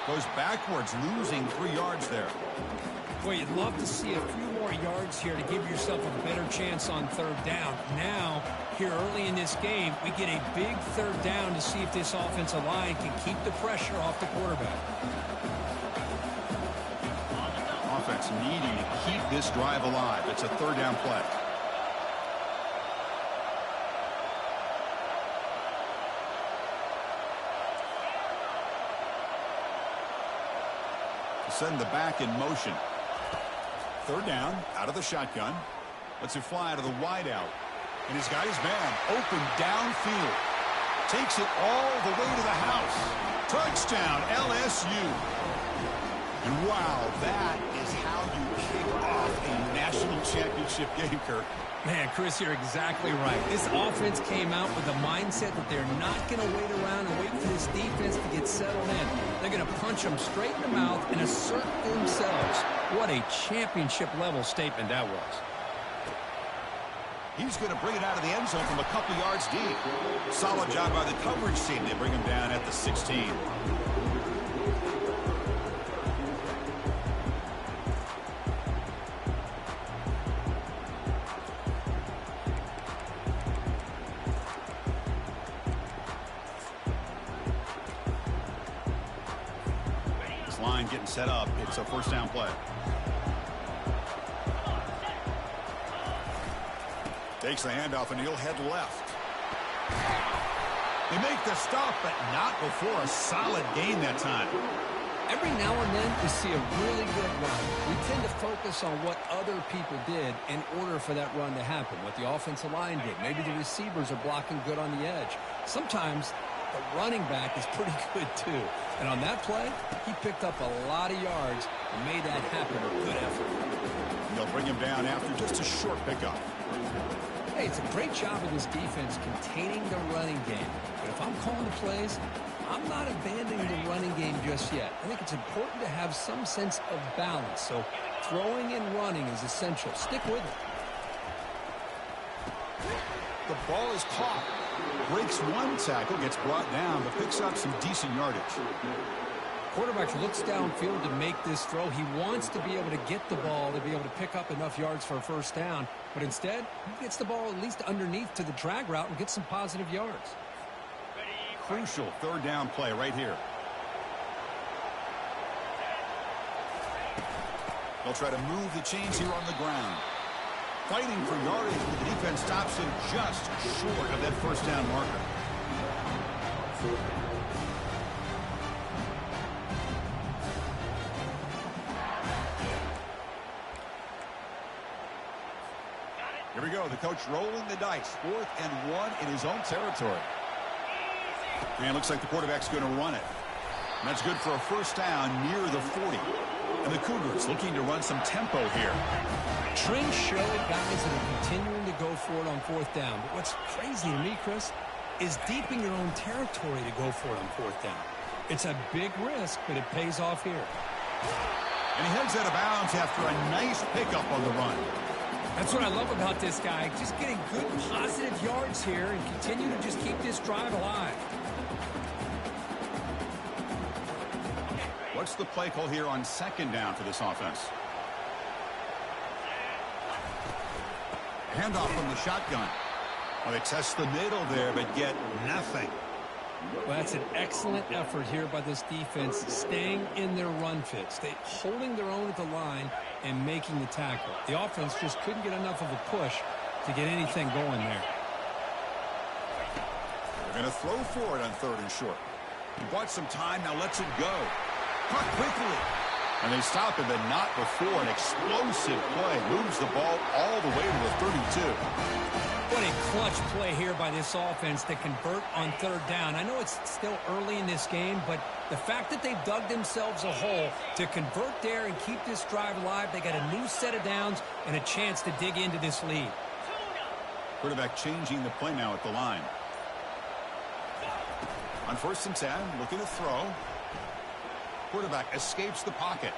Goes backwards, losing 3 yards there. Boy, you'd love to see a few more yards here to give yourself a better chance on third down. Now, here early in this game, we get a big third down to see if this offensive line can keep the pressure off the quarterback. Offense needing to keep this drive alive. It's a third down play. Send the back in motion. Third down, out of the shotgun. Lets it fly to the wideout. And he's got his man open downfield. Takes it all the way to the house. Touchdown, LSU. And wow, that is how you kick off a national championship game, Kirk. Man, Chris, you're exactly right. This offense came out with the mindset that they're not going to wait around and wait for this defense to get settled in. They're going to punch them straight in the mouth and assert themselves. What a championship-level statement that was. He's going to bring it out of the end zone from a couple yards deep. Solid job by the coverage team. They bring him down at the 16. line getting set up. It's a first down play. Takes the handoff, and he'll head left. They make the stop, but not before a solid gain that time. Every now and then, you see a really good run. We tend to focus on what other people did in order for that run to happen, what the offensive line did. Maybe the receivers are blocking good on the edge. Sometimes the running back is pretty good, too. And on that play, he picked up a lot of yards and made that happen with good effort. They'll bring him down after just a short pickup. Hey, it's a great job of this defense containing the running game. But if I'm calling the plays, I'm not abandoning the running game just yet. I think it's important to have some sense of balance. So throwing and running is essential. Stick with it. The ball is caught. Breaks one tackle, gets brought down, but picks up some decent yardage. Quarterback looks downfield to make this throw. He wants to be able to get the ball to be able to pick up enough yards for a first down. But instead, he gets the ball at least underneath to the drag route and gets some positive yards. Crucial third down play right here. They'll try to move the chains here on the ground. Fighting for yardage, but the defense stops him just short of that first down marker. Here we go. The coach rolling the dice. 4th and 1 in his own territory. And looks like the quarterback's going to run it. And that's good for a first down near the 40. And the Cougars looking to run some tempo here. Trends show guys that are continuing to go for it on 4th down. But what's crazy to me, Chris, is deep in your own territory to go for it on 4th down. It's a big risk, but it pays off here. And he heads out of bounds after a nice pickup on the run. That's what I love about this guy. Just getting good positive yards here and continue to just keep this drive alive. What's the play call here on 2nd down for this offense? Handoff from the shotgun. Well, they test the middle there, but get nothing. Well, that's an excellent effort here by this defense, staying in their run fit, holding their own at the line and making the tackle. The offense just couldn't get enough of a push to get anything going there. They're going to throw for it on 3rd and short. He bought some time, now lets it go. Caught quickly. And they stop him, but not before. An explosive play. Moves the ball all the way to the 32. What a clutch play here by this offense to convert on 3rd down. I know it's still early in this game, but the fact that they've dug themselves a hole to convert there and keep this drive alive, they got a new set of downs and a chance to dig into this lead. Quarterback changing the play now at the line. On 1st and 10, looking to throw. Quarterback escapes the pocket.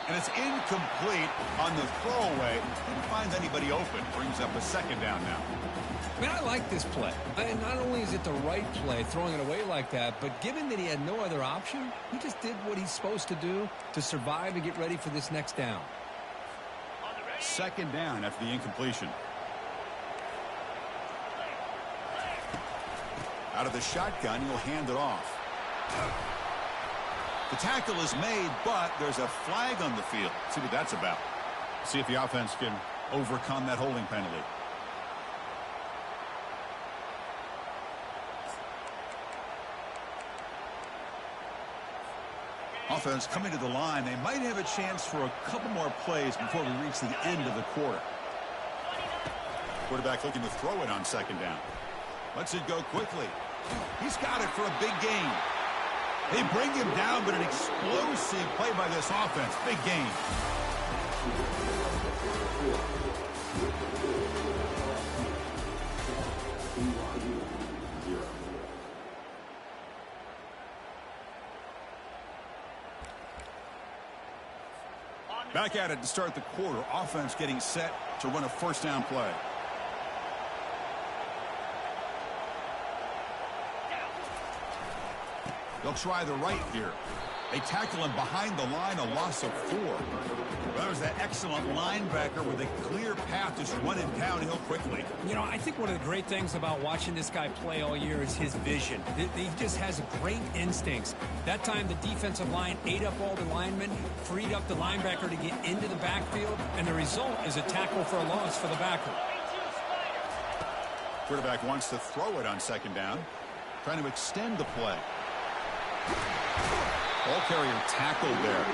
And it's incomplete on the throwaway. Didn't find anybody open. Brings up a 2nd down now. Man, I like this play. And not only is it the right play, throwing it away like that, but given that he had no other option, he just did what he's supposed to do to survive and get ready for this next down. 2nd down after the incompletion. Out of the shotgun, he'll hand it off. The tackle is made, but there's a flag on the field. See what that's about. See if the offense can overcome that holding penalty. Offense coming to the line. They might have a chance for a couple more plays before we reach the end of the quarter. Quarterback looking to throw it on 2nd down. Lets it go quickly. He's got it for a big gain. They bring him down, but an explosive play by this offense. Big gain. Back at it to start the quarter. Offense getting set to run a first down play. They'll try the right here. They tackle him behind the line, a loss of 4. Well, there's that excellent linebacker with a clear path just running downhill quickly. You know, I think one of the great things about watching this guy play all year is his vision. He just has great instincts. That time, the defensive line ate up all the linemen, freed up the linebacker to get into the backfield, and the result is a tackle for a loss for the backer. Quarterback wants to throw it on second down, trying to extend the play. Ball carrier tackled there.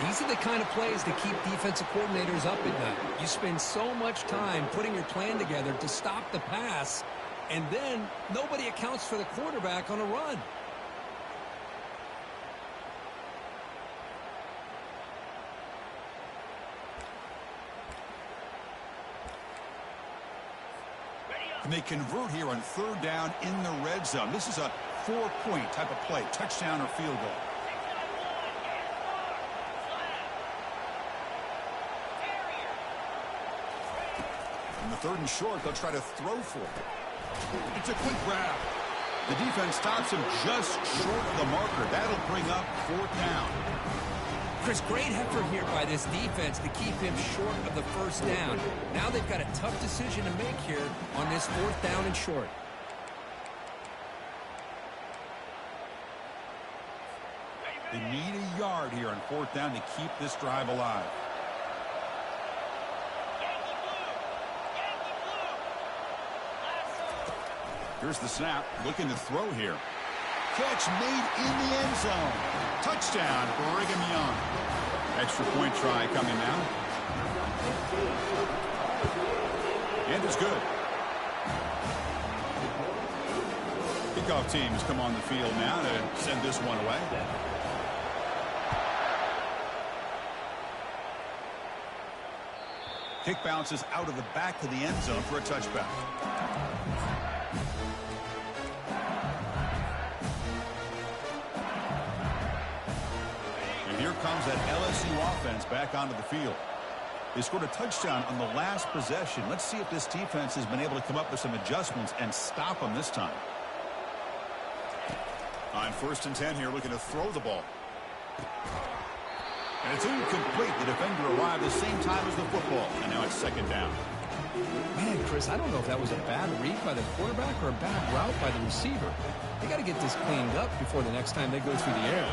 These are the kind of plays that keep defensive coordinators up at night. You spend so much time putting your plan together to stop the pass, and then nobody accounts for the quarterback on a run. And they convert here on third down in the red zone. This is a 4-point type of play, touchdown or field goal. On the third and short, they'll try to throw for it. It's a quick grab. The defense stops him just short of the marker. That'll bring up fourth down. Chris, great effort here by this defense to keep him short of the first down. Now they've got a tough decision to make here on this fourth down and short. They need a yard here on fourth down to keep this drive alive. Here's the snap, looking to throw here. Catch made in the end zone. Touchdown, Brigham Young. Extra point try coming now. And it's good. Kickoff teams come on the field now to send this one away. Kick bounces out of the back of the end zone for a touchback. And here comes that LSU offense back onto the field. They scored a touchdown on the last possession. Let's see if this defense has been able to come up with some adjustments and stop them this time. On 1st and 10 here, looking to throw the ball. And it's incomplete. The defender arrived the same time as the football. And now it's second down. Man, Chris, I don't know if that was a bad read by the quarterback or a bad route by the receiver. They got to get this cleaned up before the next time they go through the air.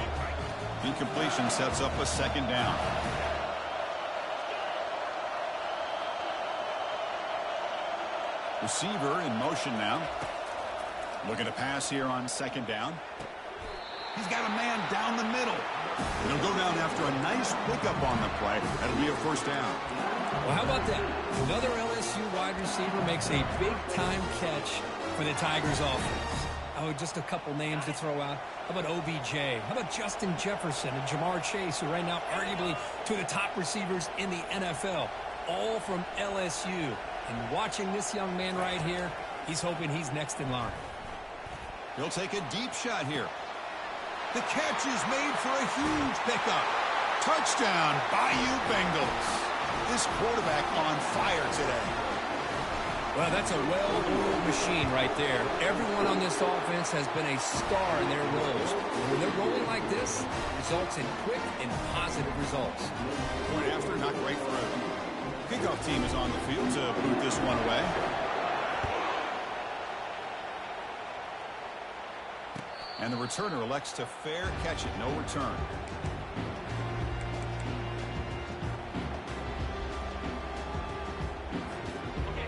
Incompletion sets up a second down. Receiver in motion now. Looking to pass here on second down. He's got a man down the middle. He'll go down after a nice pickup on the play. That'll be a first down. Well, how about that? Another LSU wide receiver makes a big-time catch for the Tigers offense. Oh, just a couple names to throw out. How about OBJ? How about Justin Jefferson and Jamar Chase, who right now arguably two of the top receivers in the NFL, all from LSU. And watching this young man right here, he's hoping he's next in line. He'll take a deep shot here. The catch is made for a huge pickup. Touchdown, Bayou Bengals. This quarterback on fire today. Well, that's a well-oiled machine right there. Everyone on this offense has been a star in their roles. When they're rolling like this, it results in quick and positive results. Point after, not great for him. Kickoff team is on the field to boot this one away. And the returner elects to fair catch it. No return.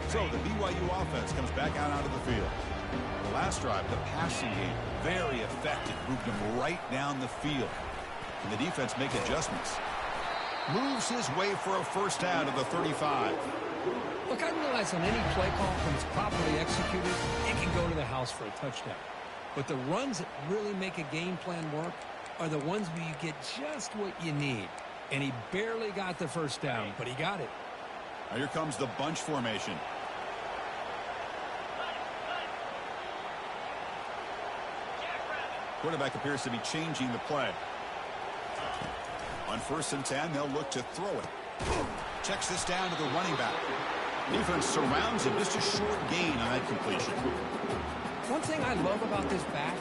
So the BYU offense comes back out onto the field. The last drive, the passing game, very effective. Moved him right down the field. And the defense make adjustments. Moves his way for a first down to the 35. Look, I realize on any play call, when it's properly executed, it can go to the house for a touchdown. But the runs that really make a game plan work are the ones where you get just what you need. And he barely got the first down, but he got it. Now here comes the bunch formation. Quarterback appears to be changing the play. On 1st and 10, they'll look to throw it. Checks this down to the running back. Defense surrounds him. Just a short gain on that completion. One thing I love about this back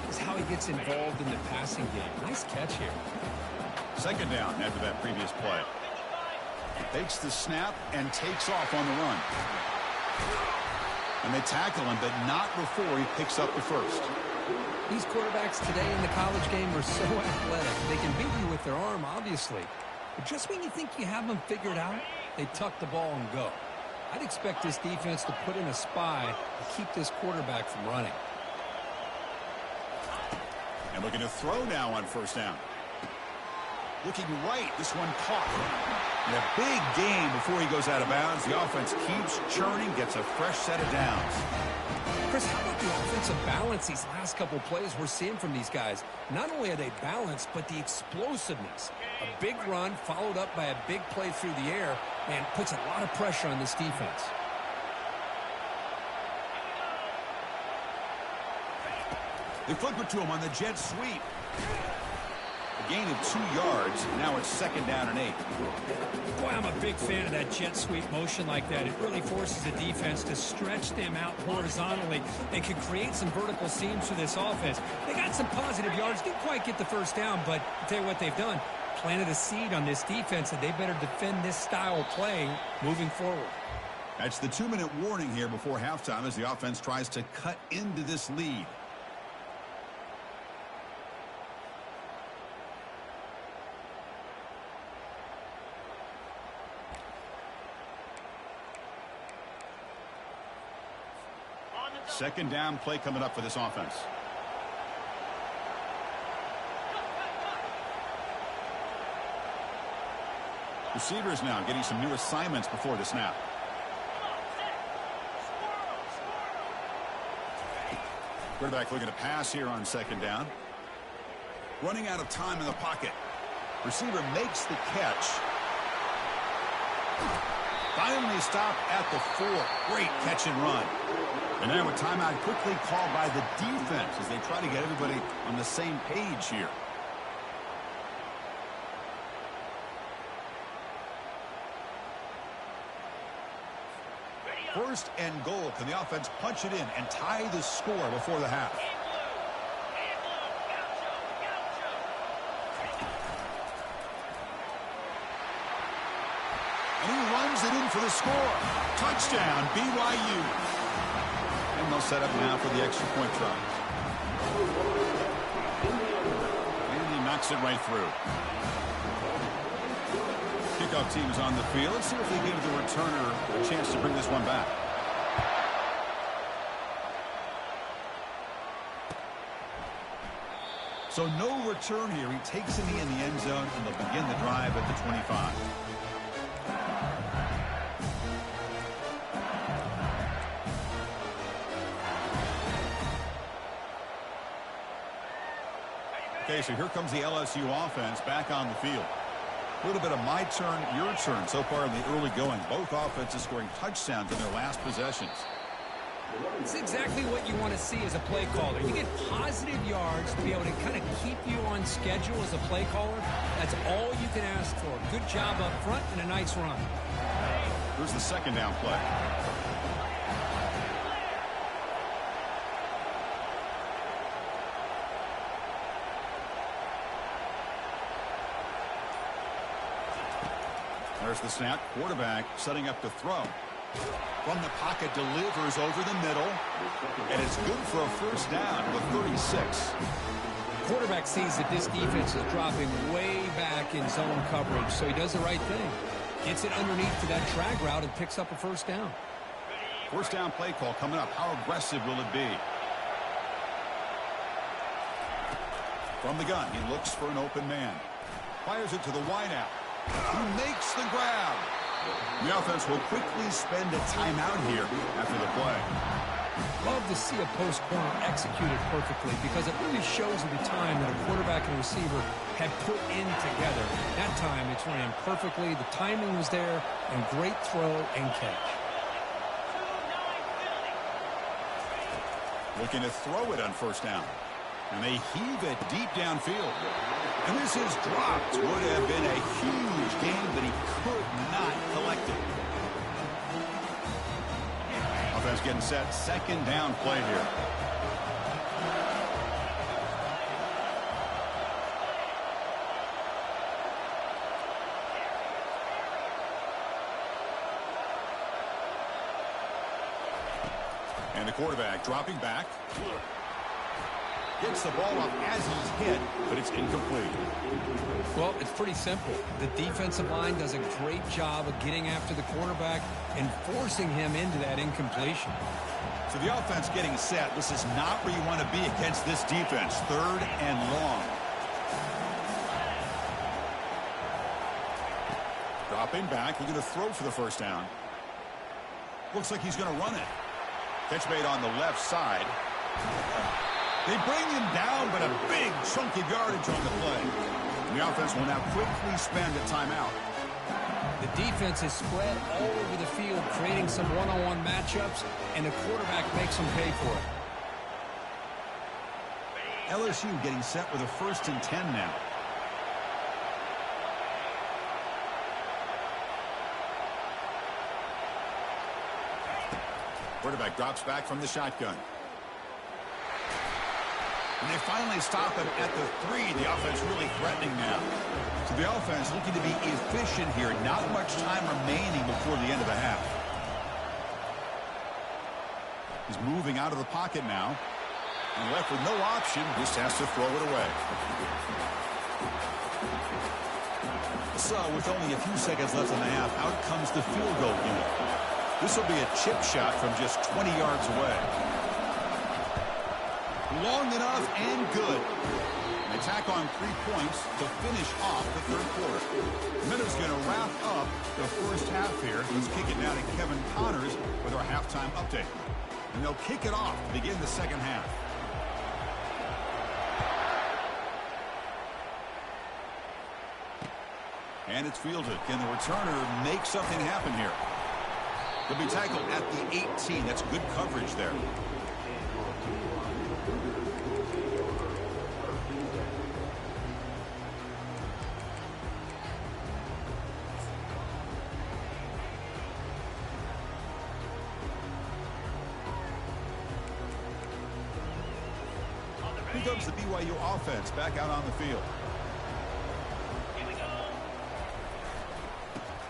is how he gets involved in the passing game. Nice catch here. Second down after that previous play. Takes the snap and takes off on the run. And they tackle him, but not before he picks up the first. These quarterbacks today in the college game are so athletic. They can beat you with their arm, obviously. But just when you think you have them figured out, they tuck the ball and go. I'd expect this defense to put in a spy to keep this quarterback from running. And looking to throw now on first down. Looking right. This one caught. And a big gain before he goes out of bounds. The offense keeps churning, gets a fresh set of downs. Chris, how about the offensive balance these last couple plays we're seeing from these guys? Not only are they balanced, but the explosiveness. A big run followed up by a big play through the air and puts a lot of pressure on this defense. They flip it to him on the jet sweep. A gain of 2 yards. Now it's second down and 8. Boy, I'm a big fan of that jet sweep motion like that. It really forces the defense to stretch them out horizontally and can create some vertical seams for this offense. They got some positive yards. Didn't quite get the first down, but I'll tell you what they've done. Planted a seed on this defense, and they better defend this style of play moving forward. That's the 2-minute warning here before halftime as the offense tries to cut into this lead. Second down play coming up for this offense. Receivers now getting some new assignments before the snap. Quarterback looking to pass here on second down. Running out of time in the pocket. Receiver makes the catch. Finally stopped at the 4. Great catch and run. And now a timeout quickly called by the defense as they try to get everybody on the same page here. First and goal. Can the offense punch it in and tie the score before the half? And he runs it in for the score. Touchdown, BYU. And they'll set up now for the extra point try. And he knocks it right through. Kickoff team is on the field. Let's see if they give the returner a chance to bring this one back. So no return here. He takes it in the end zone, and they'll begin the drive at the 25. Okay, so here comes the LSU offense back on the field. A little bit of my turn, your turn so far in the early going. Both offenses scoring touchdowns in their last possessions. It's exactly what you want to see as a play caller. You get positive yards to be able to kind of keep you on schedule as a play caller. That's all you can ask for. Good job up front and a nice run. Here's the second down play. There's the snap. Quarterback setting up to throw. From the pocket, delivers over the middle. And it's good for a first down to the 36. Quarterback sees that this defense is dropping way back in zone coverage, so he does the right thing. Gets it underneath to that drag route and picks up a first down. First down play call coming up. How aggressive will it be? From the gun, he looks for an open man. Fires it to the wideout. He makes the grab. The offense will quickly spend a timeout here after the play. Love to see a post corner executed perfectly because it really shows you the time that a quarterback and receiver had put in together. That time it's running perfectly. The timing was there, and great throw and catch. Looking to throw it on first down. And they heave it deep downfield. And this is dropped. Would have been a huge gain, but he could not collect it. Offense getting set. Second down play here. And the quarterback dropping back. Gets the ball up as he's hit, but it's incomplete. Well, it's pretty simple. The defensive line does a great job of getting after the quarterback and forcing him into that incompletion. So the offense getting set. This is not where you want to be against this defense. 3rd and long. Dropping back. Looking to throw for the first down. Looks like he's going to run it. Catch made on the left side. They bring him down, but a big chunk of yardage on the play. The offense will now quickly spend a timeout. The defense is spread all over the field, creating some one-on-one matchups, and the quarterback makes them pay for it. LSU getting set with a 1st and 10 now. Quarterback drops back from the shotgun. And they finally stop him at the 3. The offense really threatening now. So the offense looking to be efficient here. Not much time remaining before the end of the half. He's moving out of the pocket now. And left with no option, just has to throw it away. So with only a few seconds left in the half, out comes the field goal unit. This will be a chip shot from just 20 yards away. Long enough and good. An attack on 3 points to finish off the 3rd quarter. Minutes going to wrap up the first half here. Let's kick it now to Kevin Connors with our halftime update. And they'll kick it off to begin the second half. And it's fielded. Can the returner make something happen here? He'll be tackled at the 18. That's good coverage there. Here comes the BYU offense back out on the field.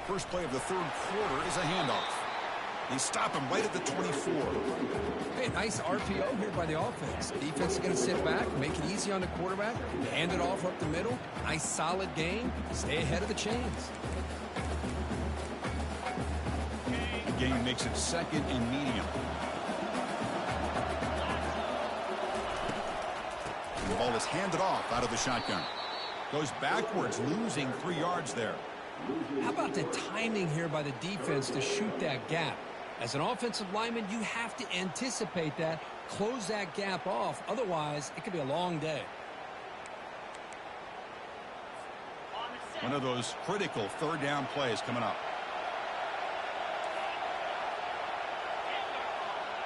First play of the 3rd quarter is a handoff. They stop him right at the 24. Hey, nice RPO here by the offense. Defense is going to sit back, make it easy on the quarterback, hand it off up the middle. Nice solid game. Stay ahead of the chains. The game makes it 2nd and medium. The ball is handed off out of the shotgun. Goes backwards, losing 3 yards there. How about the timing here by the defense to shoot that gap? As an offensive lineman, you have to anticipate that, close that gap off. Otherwise, it could be a long day. One of those critical 3rd down plays coming up.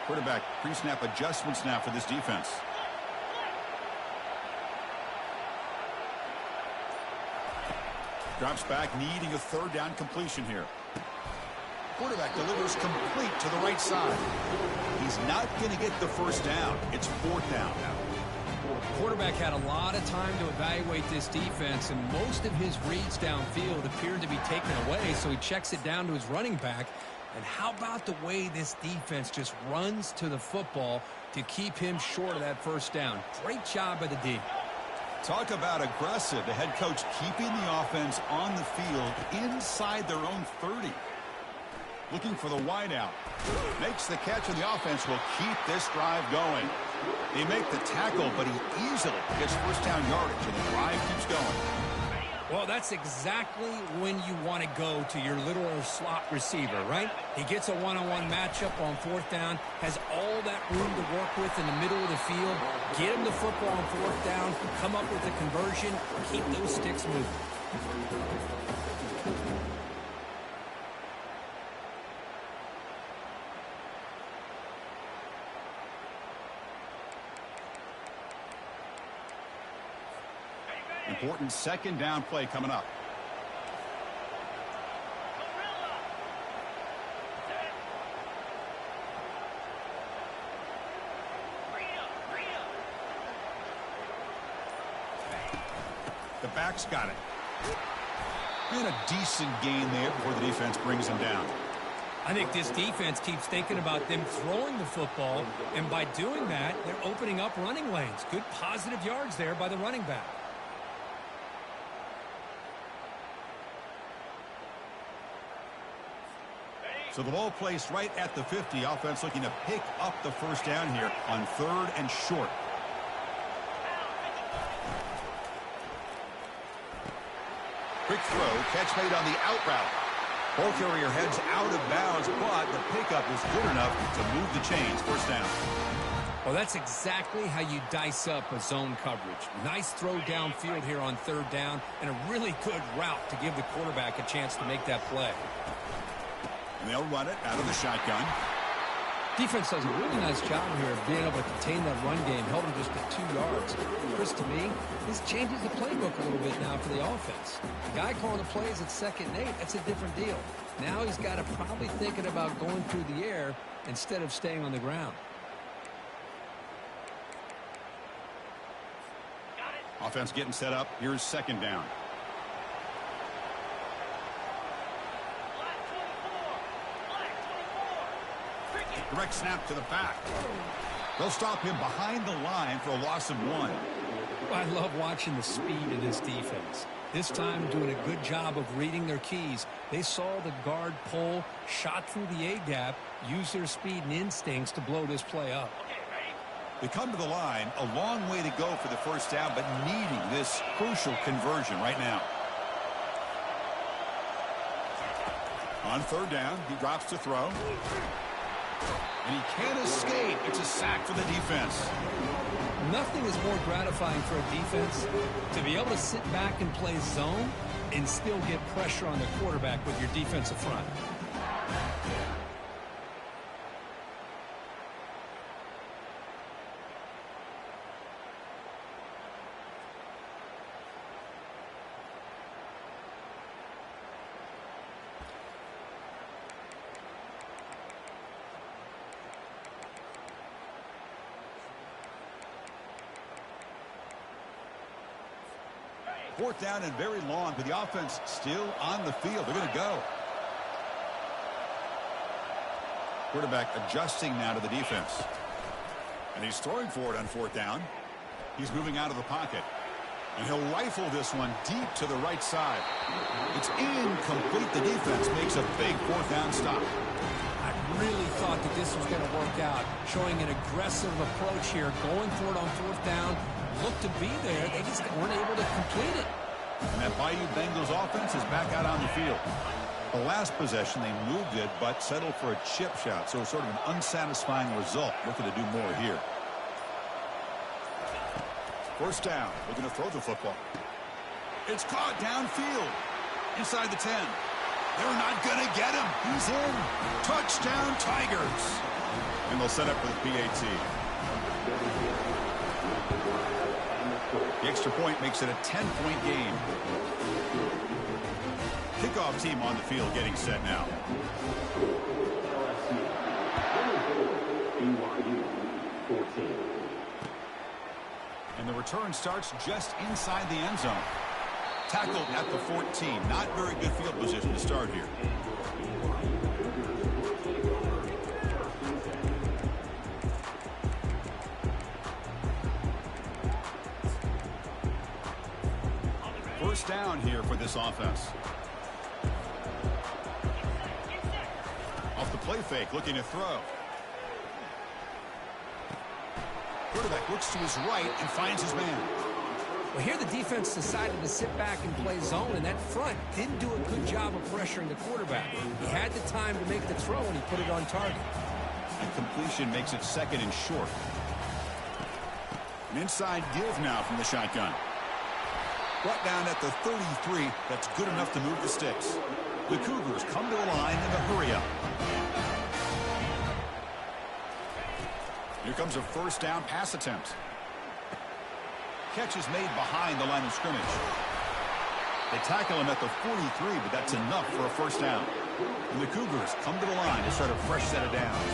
Quarterback pre-snap adjustments now for this defense. Drops back, needing a 3rd down completion here. Quarterback delivers complete to the right side. He's not going to get the first down. It's 4th down now. Quarterback had a lot of time to evaluate this defense, and most of his reads downfield appeared to be taken away, so he checks it down to his running back. And how about the way this defense just runs to the football to keep him short of that first down? Great job by the D. Talk about aggressive. The head coach keeping the offense on the field inside their own 30. Looking for the wideout. Makes the catch, and the offense will keep this drive going. They make the tackle, but he easily gets first down yardage, and the drive keeps going. Well, that's exactly when you want to go to your little slot receiver, right? He gets a one-on-one matchup on 4th down, has all that room to work with in the middle of the field, get him the football on 4th down, come up with a conversion, keep those sticks moving. Important 2nd down play coming up. The back's got it. And a decent gain there before the defense brings him down. I think this defense keeps thinking about them throwing the football, and by doing that, they're opening up running lanes. Good positive yards there by the running back. So the ball placed right at the 50. Offense looking to pick up the first down here on 3rd and short. Quick throw, catch made on the out route. Ball carrier heads out of bounds, but the pickup is good enough to move the chains. First down. Well, that's exactly how you dice up a zone coverage. Nice throw downfield here on 3rd down, and a really good route to give the quarterback a chance to make that play. And they'll run it out of the shotgun. Defense does a really nice job here of being able to contain that run game, held him just at 2 yards. Chris, to me, this changes the playbook a little bit now for the offense. The guy calling the plays at 2nd and 8, that's a different deal. Now he's got to probably thinking about going through the air instead of staying on the ground. Offense getting set up. Here's 2nd down. Direct snap to the back. They'll stop him behind the line for a loss of 1. I love watching the speed of this defense. This time doing a good job of reading their keys. They saw the guard pull, shot through the A-gap, used their speed and instincts to blow this play up. They come to the line, a long way to go for the first down, but needing this crucial conversion right now. On 3rd down, he drops to throw. And he can't escape. It's a sack for the defense. Nothing is more gratifying for a defense to be able to sit back and play zone and still get pressure on the quarterback with your defensive front. Fourth down and very long, but the offense still on the field. They're going to go. Quarterback adjusting now to the defense. And he's throwing for it on 4th down. He's moving out of the pocket. And he'll rifle this one deep to the right side. It's incomplete. The defense makes a big 4th down stop. I really thought that this was going to work out, showing an aggressive approach here, going for it on 4th down. Looked to be there. They just weren't able to complete it. And that Bayou Bengals offense is back out on the field. The last possession, they moved it, but settled for a chip shot. So it's sort of an unsatisfying result. Looking to do more here. First down. Looking to throw the football. It's caught downfield. Inside the 10. They're not going to get him. He's in. Touchdown, Tigers. And they'll set up for the PAT. The extra point makes it a 10-point game. Kickoff team on the field getting set now. And the return starts just inside the end zone. Tackled at the 14. Not very good field position to start here. First down here for this offense. Off the play fake, looking to throw. Quarterback looks to his right and finds his man. Well, here the defense decided to sit back and play zone, and that front didn't do a good job of pressuring the quarterback. He had the time to make the throw, and he put it on target. And completion makes it 2nd and short. An inside give now from the shotgun. Brought down at the 33. That's good enough to move the sticks. The Cougars come to the line in a hurry-up. Here comes a first down pass attempt. Catch is made behind the line of scrimmage. They tackle him at the 43, but that's enough for a first down. And the Cougars come to the line to start a fresh set of downs.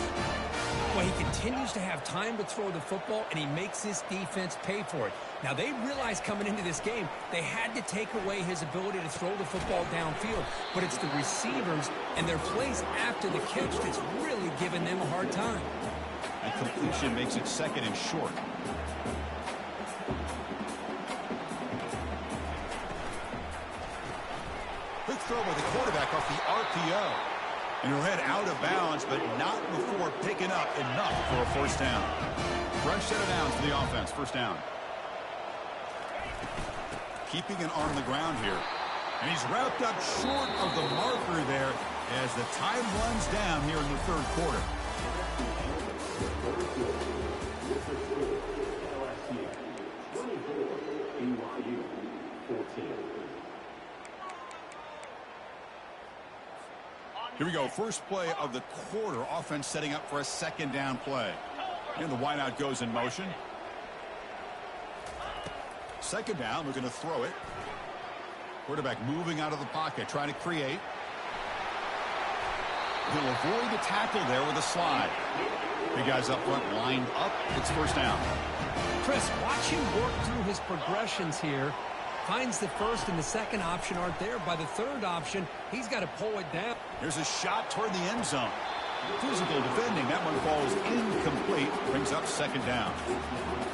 Well, he continues to have time to throw the football, and he makes this defense pay for it. Now, they realized coming into this game they had to take away his ability to throw the football downfield, but it's the receivers and their plays after the catch that's really giving them a hard time. And completion makes it 2nd and short. Quick throw by the quarterback off the RPO. And he'll head out of bounds, but not before picking up enough for a 1st down. Fresh set of downs for the offense. 1st down. Keeping it on the ground here. And he's wrapped up short of the marker there as the time runs down here in the 3rd quarter. Here we go. First play of the quarter. Offense setting up for a 2nd down play. And the wideout goes in motion. 2nd down. We're going to throw it. Quarterback moving out of the pocket, trying to create. He'll avoid the tackle there with a slide. Big guys up front lined up. It's 1st down. Chris, watch him work through his progressions here. Finds the 1st and the 2nd option aren't there. By the 3rd option, he's got to pull it down. Here's a shot toward the end zone. Physical defending. That one falls incomplete. Brings up 2nd down.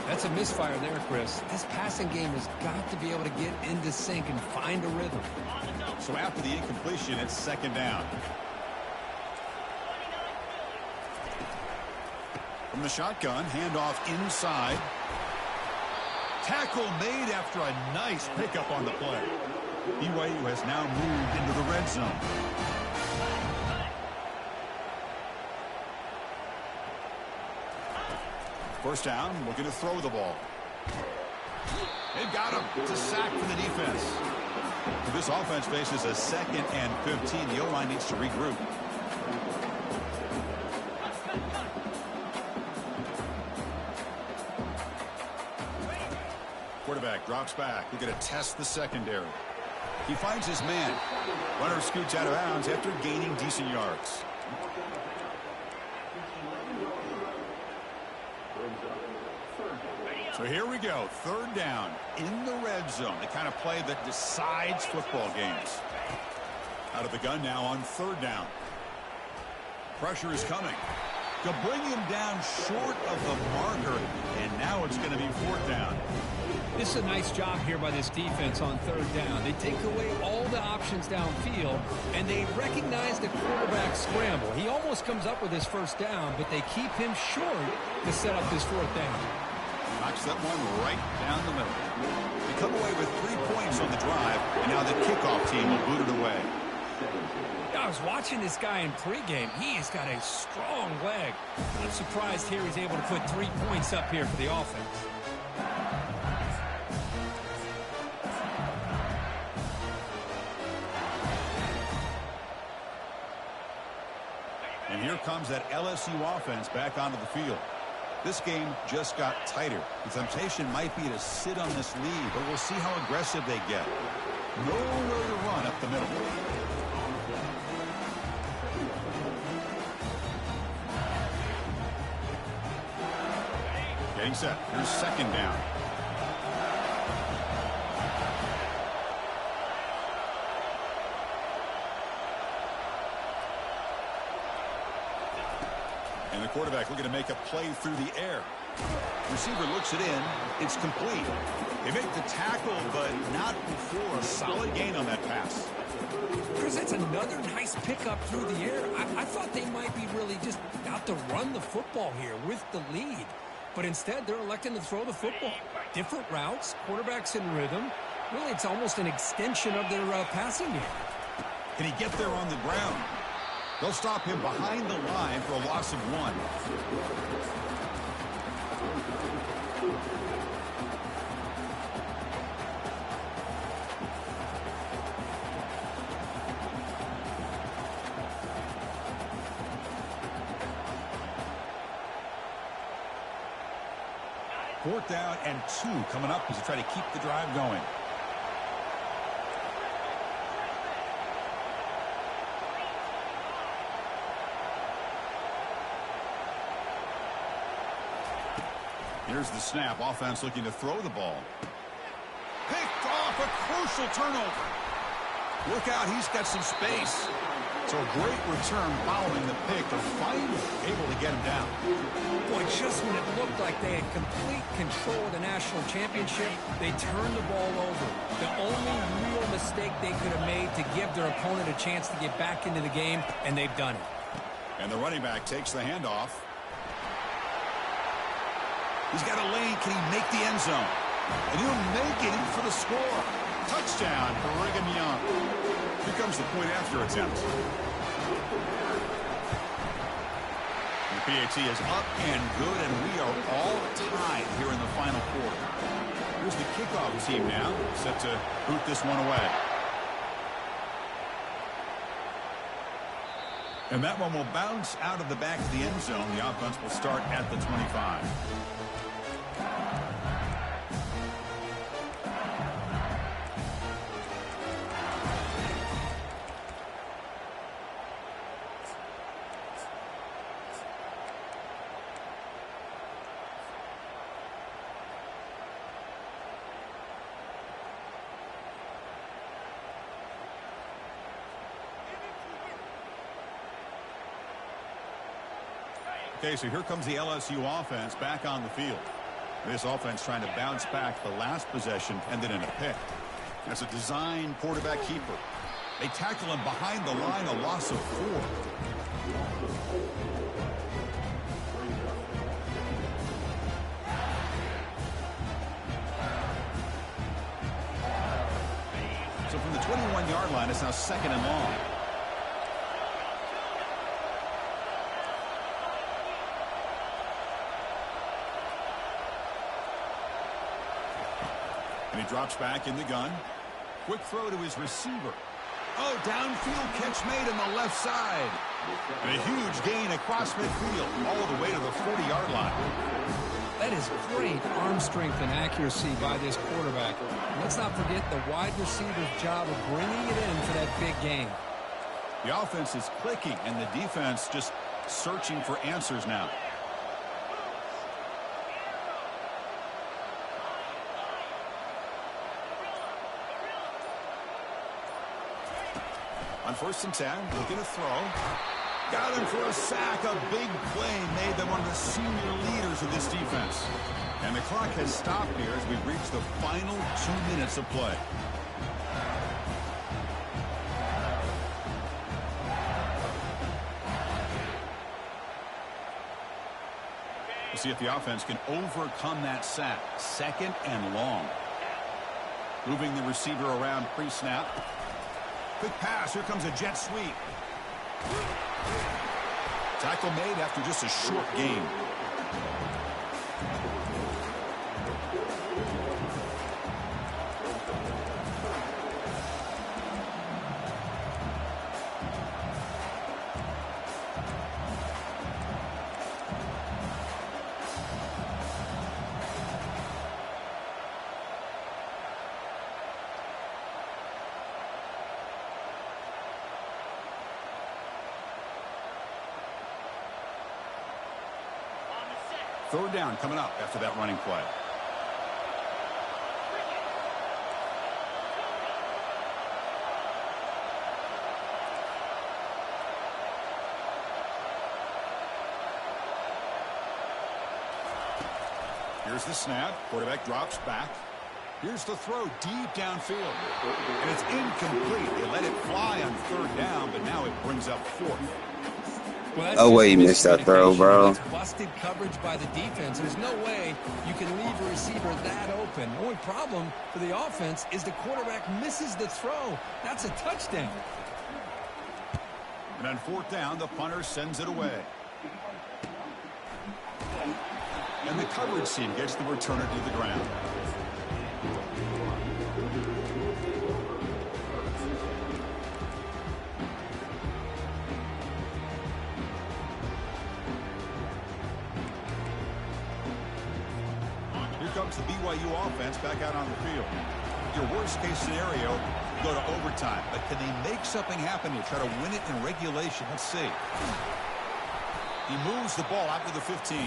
That's a misfire there, Chris. This passing game has got to be able to get into sync and find a rhythm. So after the incompletion, it's 2nd down. From the shotgun, handoff inside. Tackle made after a nice pickup on the play. BYU has now moved into the red zone. First down, looking to throw the ball. They've got him. It's a sack for the defense. This offense faces a 2nd and 15. The O-line needs to regroup. Quarterback drops back. We're going to test the secondary. He finds his man. Runner scoots out of bounds after gaining decent yards. So here we go. 3rd down in the red zone. The kind of play that decides football games. Out of the gun now on 3rd down. Pressure is coming. They'll bring him down short of the marker, and now it's going to be 4th down. This is a nice job here by this defense on 3rd down. They take away all the options downfield, and they recognize the quarterback scramble. He almost comes up with his 1st down, but they keep him short to set up this 4th down. Knocks that one right down the middle. They come away with 3 points on the drive, and now the kickoff team will boot it away. I was watching this guy in pregame. He has got a strong leg. I'm surprised here he's able to put 3 points up here for the offense. And here comes that LSU offense back onto the field. This game just got tighter. The temptation might be to sit on this lead, but we'll see how aggressive they get. Nowhere to run up the middle. Getting set. Here's 2nd down. And the quarterback looking to make a play through the air. Receiver looks it in. It's complete. They make the tackle, but not before a solid gain on that pass. Chris, that's another nice pickup through the air. I thought they might be really just out to run the football here with the lead. But instead, they're electing to throw the football. Different routes, quarterbacks in rhythm. Really, it's almost an extension of their passing game. Can he get there on the ground? They'll stop him behind the line for a loss of 1. Fourth down and 2 coming up as they try to keep the drive going. Here's the snap. Offense looking to throw the ball. Picked off, a crucial turnover. Look out, he's got some space. So a great return following the pick. They're finally able to get him down. Boy, just when it looked like they had complete control of the national championship, they turned the ball over. The only real mistake they could have made to give their opponent a chance to get back into the game, and they've done it. And the running back takes the handoff. He's got a lane. Can he make the end zone? And he'll make it in for the score. Touchdown for Brigham Young. Here comes the point after attempt. The PAT is up and good, and we are all tied here in the final quarter. Here's the kickoff team now, set to boot this one away. And that one will bounce out of the back of the end zone. The offense will start at the 25. Okay, so here comes the LSU offense back on the field. This offense trying to bounce back. The last possession ended in a pick. That's a design quarterback keeper. They tackle him behind the line, a loss of 4. So from the 21-yard line, it's now 2nd and long. And he drops back in the gun. Quick throw to his receiver. Oh, downfield catch made on the left side. And a huge gain across midfield, all the way to the 40-yard line. That is great arm strength and accuracy by this quarterback. Let's not forget the wide receiver's job of bringing it in for that big game. The offense is clicking, and the defense just searching for answers now. On 1st and 10, looking to throw. Got him for a sack. A big play made them one of the senior leaders of this defense. And the clock has stopped here as we reach the final 2 minutes of play. We'll see if the offense can overcome that sack. 2nd and long. Moving the receiver around pre-snap. Quick pass. Here comes a jet sweep. Tackle made after just a short gain. Third down coming up after that running play. Here's the snap. Quarterback drops back. Here's the throw deep downfield. And it's incomplete. They let it fly on 3rd down, but now it brings up 4th. Well, Oh, wait, you missed that throw, bro. That's busted coverage by the defense. There's no way you can leave a receiver that open. The only problem for the offense is the quarterback misses the throw. That's a touchdown. And on 4th down, the punter sends it away. And the coverage team gets the returner to the ground. Comes the BYU offense back out on the field. Your worst case scenario, you go to overtime, but can they make something happen here? Try to win it in regulation. Let's see. He moves the ball out to the 15.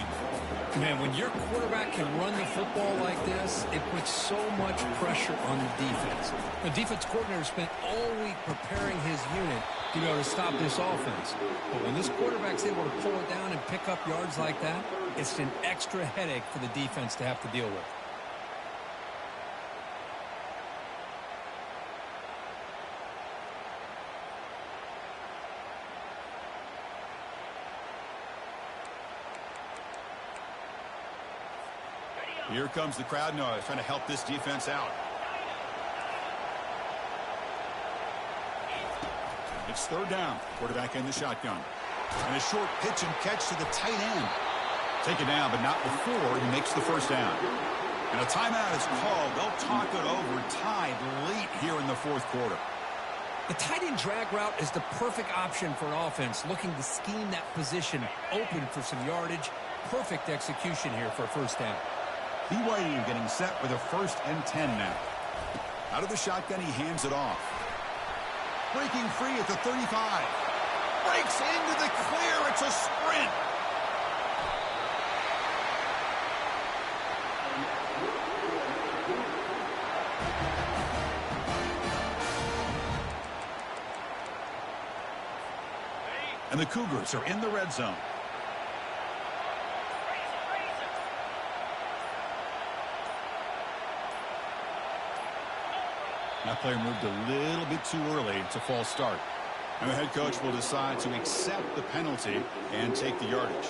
Man, when your quarterback can run the football like this, it puts so much pressure on the defense. The defense coordinator spent all week preparing his unit to be able to stop this offense. But when this quarterback's able to pull it down and pick up yards like that, it's an extra headache for the defense to have to deal with. Here comes the crowd noise, trying to help this defense out. It's third down. Quarterback in the shotgun. And a short pitch and catch to the tight end. Take it down, but not before he makes the first down. And a timeout is called. They'll talk it over, tied late here in the fourth quarter. The tight end drag route is the perfect option for an offense looking to scheme that position open for some yardage. Perfect execution here for a first down. BYU getting set for the 1st and 10 now. Out of the shotgun, he hands it off. Breaking free at the 35. Breaks into the clear. It's a sprint. And the Cougars are in the red zone. That player moved a little bit too early. It's a false start. And the head coach will decide to accept the penalty and take the yardage.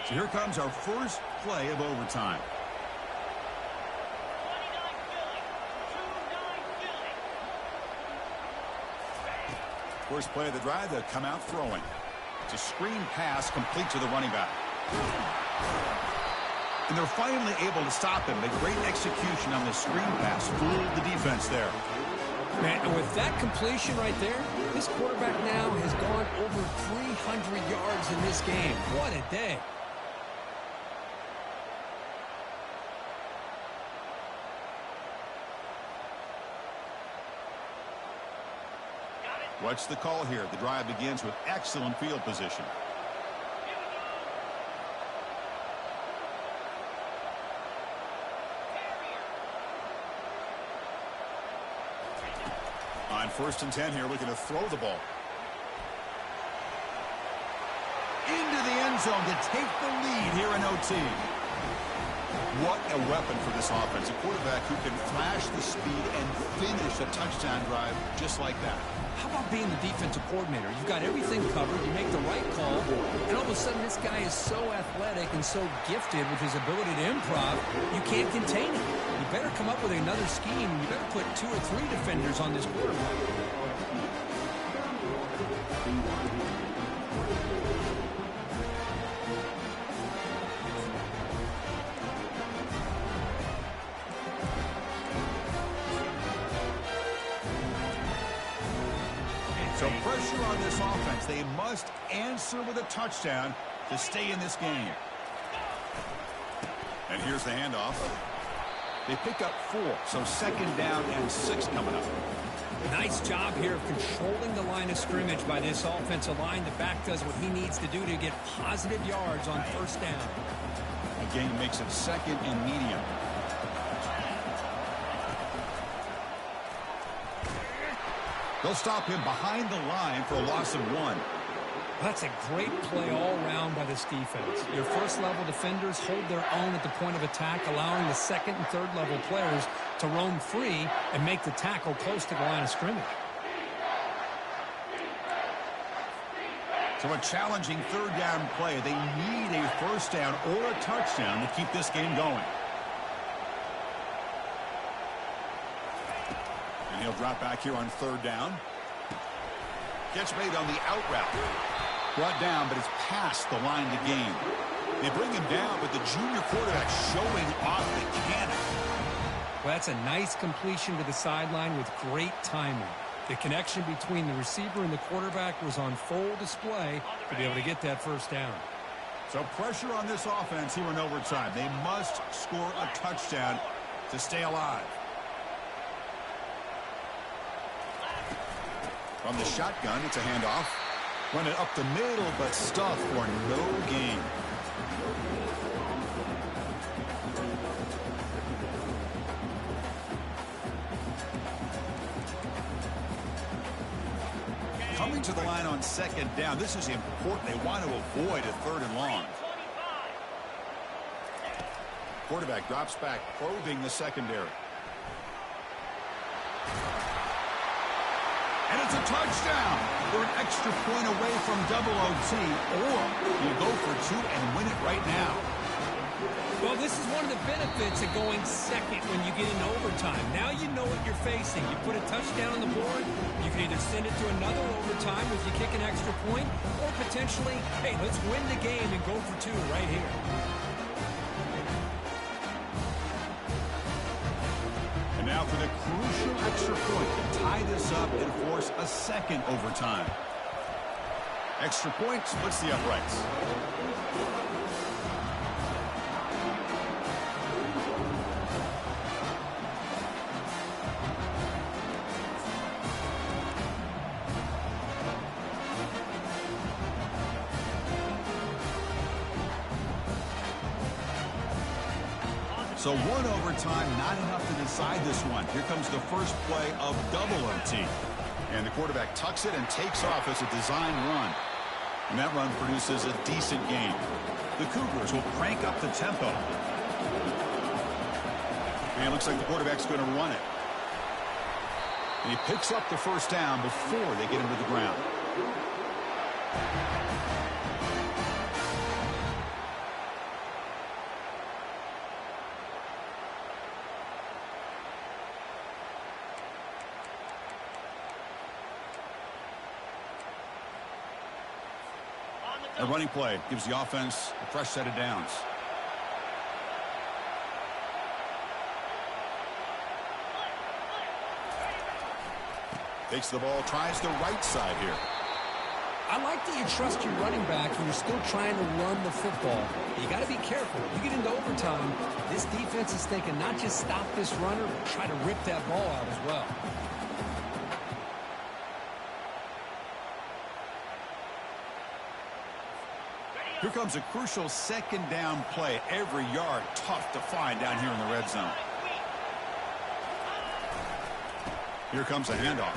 So here comes our first play of overtime. First play of the drive, they'll come out throwing. It's a screen pass complete to the running back. And they're finally able to stop him. A great execution on the screen pass. Fooled the defense there. Man, and with that completion right there, this quarterback now has gone over 300 yards in this game. What a day. What's the call here? The drive begins with excellent field position. On 1st and 10 here, looking to throw the ball. Into the end zone to take the lead here in OT. What a weapon for this offense. A quarterback who can flash the speed and finish a touchdown drive just like that. How about being the defensive coordinator? You've got everything covered. You make the right call. And all of a sudden, this guy is so athletic and so gifted with his ability to improv, you can't contain him. You better come up with another scheme. You better put 2 or 3 defenders on this quarterback. So pressure on this offense. They must answer with a touchdown to stay in this game. And here's the handoff. They pick up 4, so 2nd down and 6 coming up. Nice job here of controlling the line of scrimmage by this offensive line. The back does what he needs to do to get positive yards on 1st down. Again, makes it 2nd and medium. They'll stop him behind the line for a loss of 1. That's a great play all around by this defense. Your first-level defenders hold their own at the point of attack, allowing the 2nd and 3rd level players to roam free and make the tackle close to the line of scrimmage. So a challenging 3rd down play. They need a 1st down or a touchdown to keep this game going. And he'll drop back here on 3rd down. Gets made on the out route. Brought down, but it's past the line to gain. They bring him down, but the junior quarterback showing off the cannon. Well, that's a nice completion to the sideline with great timing. The connection between the receiver and the quarterback was on full display to be able to get that first down. So pressure on this offense here in overtime. They must score a touchdown to stay alive. From the shotgun, it's a handoff. Run it up the middle, but stuffed for no gain. Coming to the line on second down. This is important. They want to avoid a third and long. Quarterback drops back, probing the secondary. And it's a touchdown. They're an extra point away from double OT, or you go for two and win it right now. Well, this is one of the benefits of going second when you get into overtime. Now you know what you're facing. You put a touchdown on the board, you can either send it to another overtime if you kick an extra point, or potentially, hey, let's win the game and go for two right here. And now for the crucial extra point to tie this up and force a second overtime. Extra point splits the uprights. So one overtime, not enough to decide this one. Here comes the first play of double OT. And the quarterback tucks it and takes off as a design run. And that run produces a decent gain. The Cougars will crank up the tempo. And it looks like the quarterback's going to run it. And he picks up the first down before they get him to the ground. A running play gives the offense a fresh set of downs. Takes the ball, tries the right side here. I like that you trust your running back and you're still trying to run the football. You got to be careful. You get into overtime, this defense is thinking not just stop this runner, but try to rip that ball out as well. Here comes a crucial second down play. Every yard tough to find down here in the red zone. Here comes a handoff.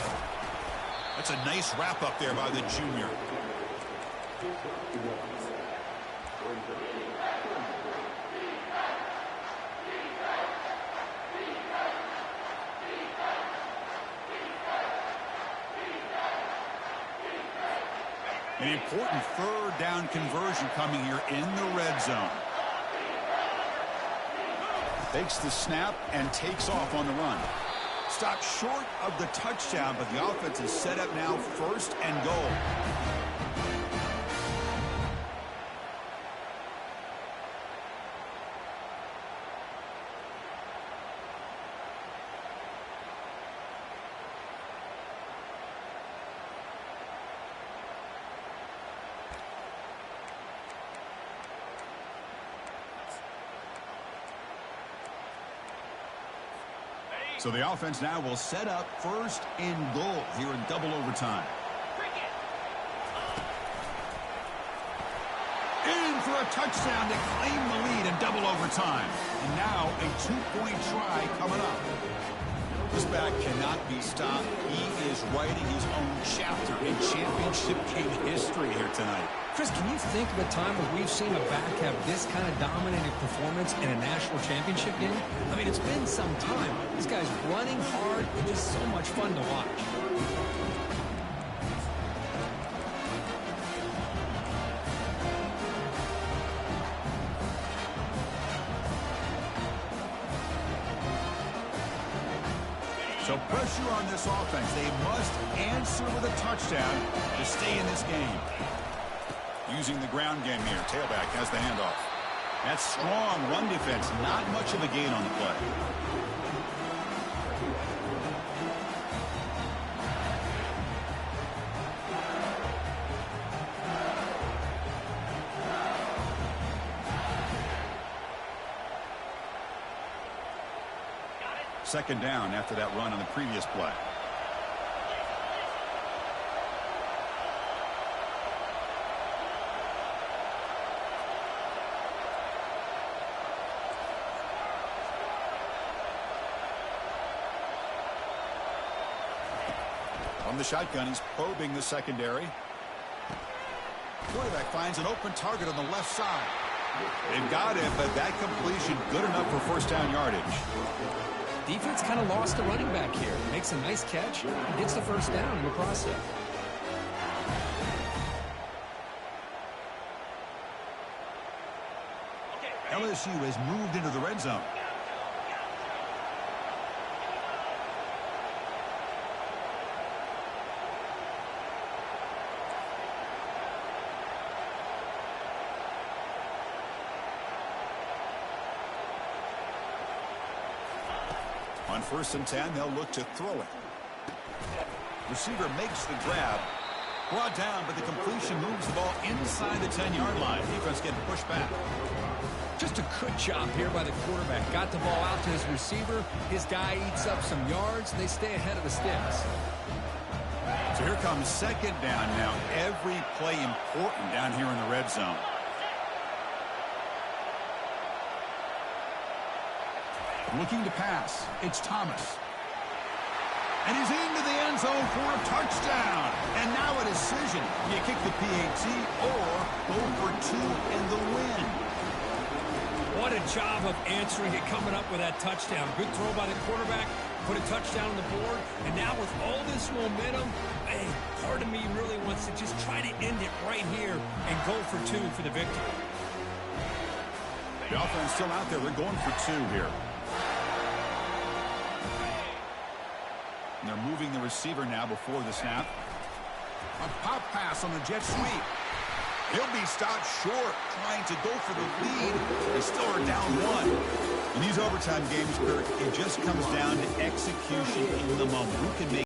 That's a nice wrap up there by the junior. An important third down conversion coming here in the red zone. Takes the snap and takes off on the run. Stopped short of the touchdown, but the offense is set up now, first and goal. So the offense now will set up first and goal here in double overtime. In for a touchdown to claim the lead in double overtime. And now a two-point try coming up. This back cannot be stopped. He is writing his own chapter in championship game history here tonight. Chris, can you think of a time where we've seen a back have this kind of dominating performance in a national championship game? I mean, it's been some time. This guy's running hard and just so much fun to watch. So pressure on this offense. They must answer with a touchdown to stay in this game. Using the ground game here. Tailback has the handoff. That's strong run defense. Not much of a gain on the play. Second down after that run on the previous play. From the shotgun, he's probing the secondary. Quarterback finds an open target on the left side. They've got it, but that completion good enough for first down yardage. Defense kind of lost the running back here. Makes a nice catch and gets the first down in the process. LSU has moved into the red zone. On 1st and 10, they'll look to throw it. Receiver makes the grab. Brought down, but the completion moves the ball inside the 10-yard line. Defense getting pushed back. Just a good job here by the quarterback. Got the ball out to his receiver. His guy eats up some yards, and they stay ahead of the sticks. So here comes second down now. Every play important down here in the red zone. Looking to pass. It's Thomas. And he's into the end zone for a touchdown. And now a decision. You kick the PAT or go for two and the win. What a job of answering it, coming up with that touchdown. Good throw by the quarterback. Put a touchdown on the board. And now with all this momentum, hey, part of me really wants to just try to end it right here and go for two for the victory. The offense still out there. They're going for two here. And they're moving the receiver now before the snap. A pop pass on the jet sweep. He'll be stopped short, trying to go for the lead. They still are down one. In these overtime games, Kurt, it just comes down to execution in the moment. Who can make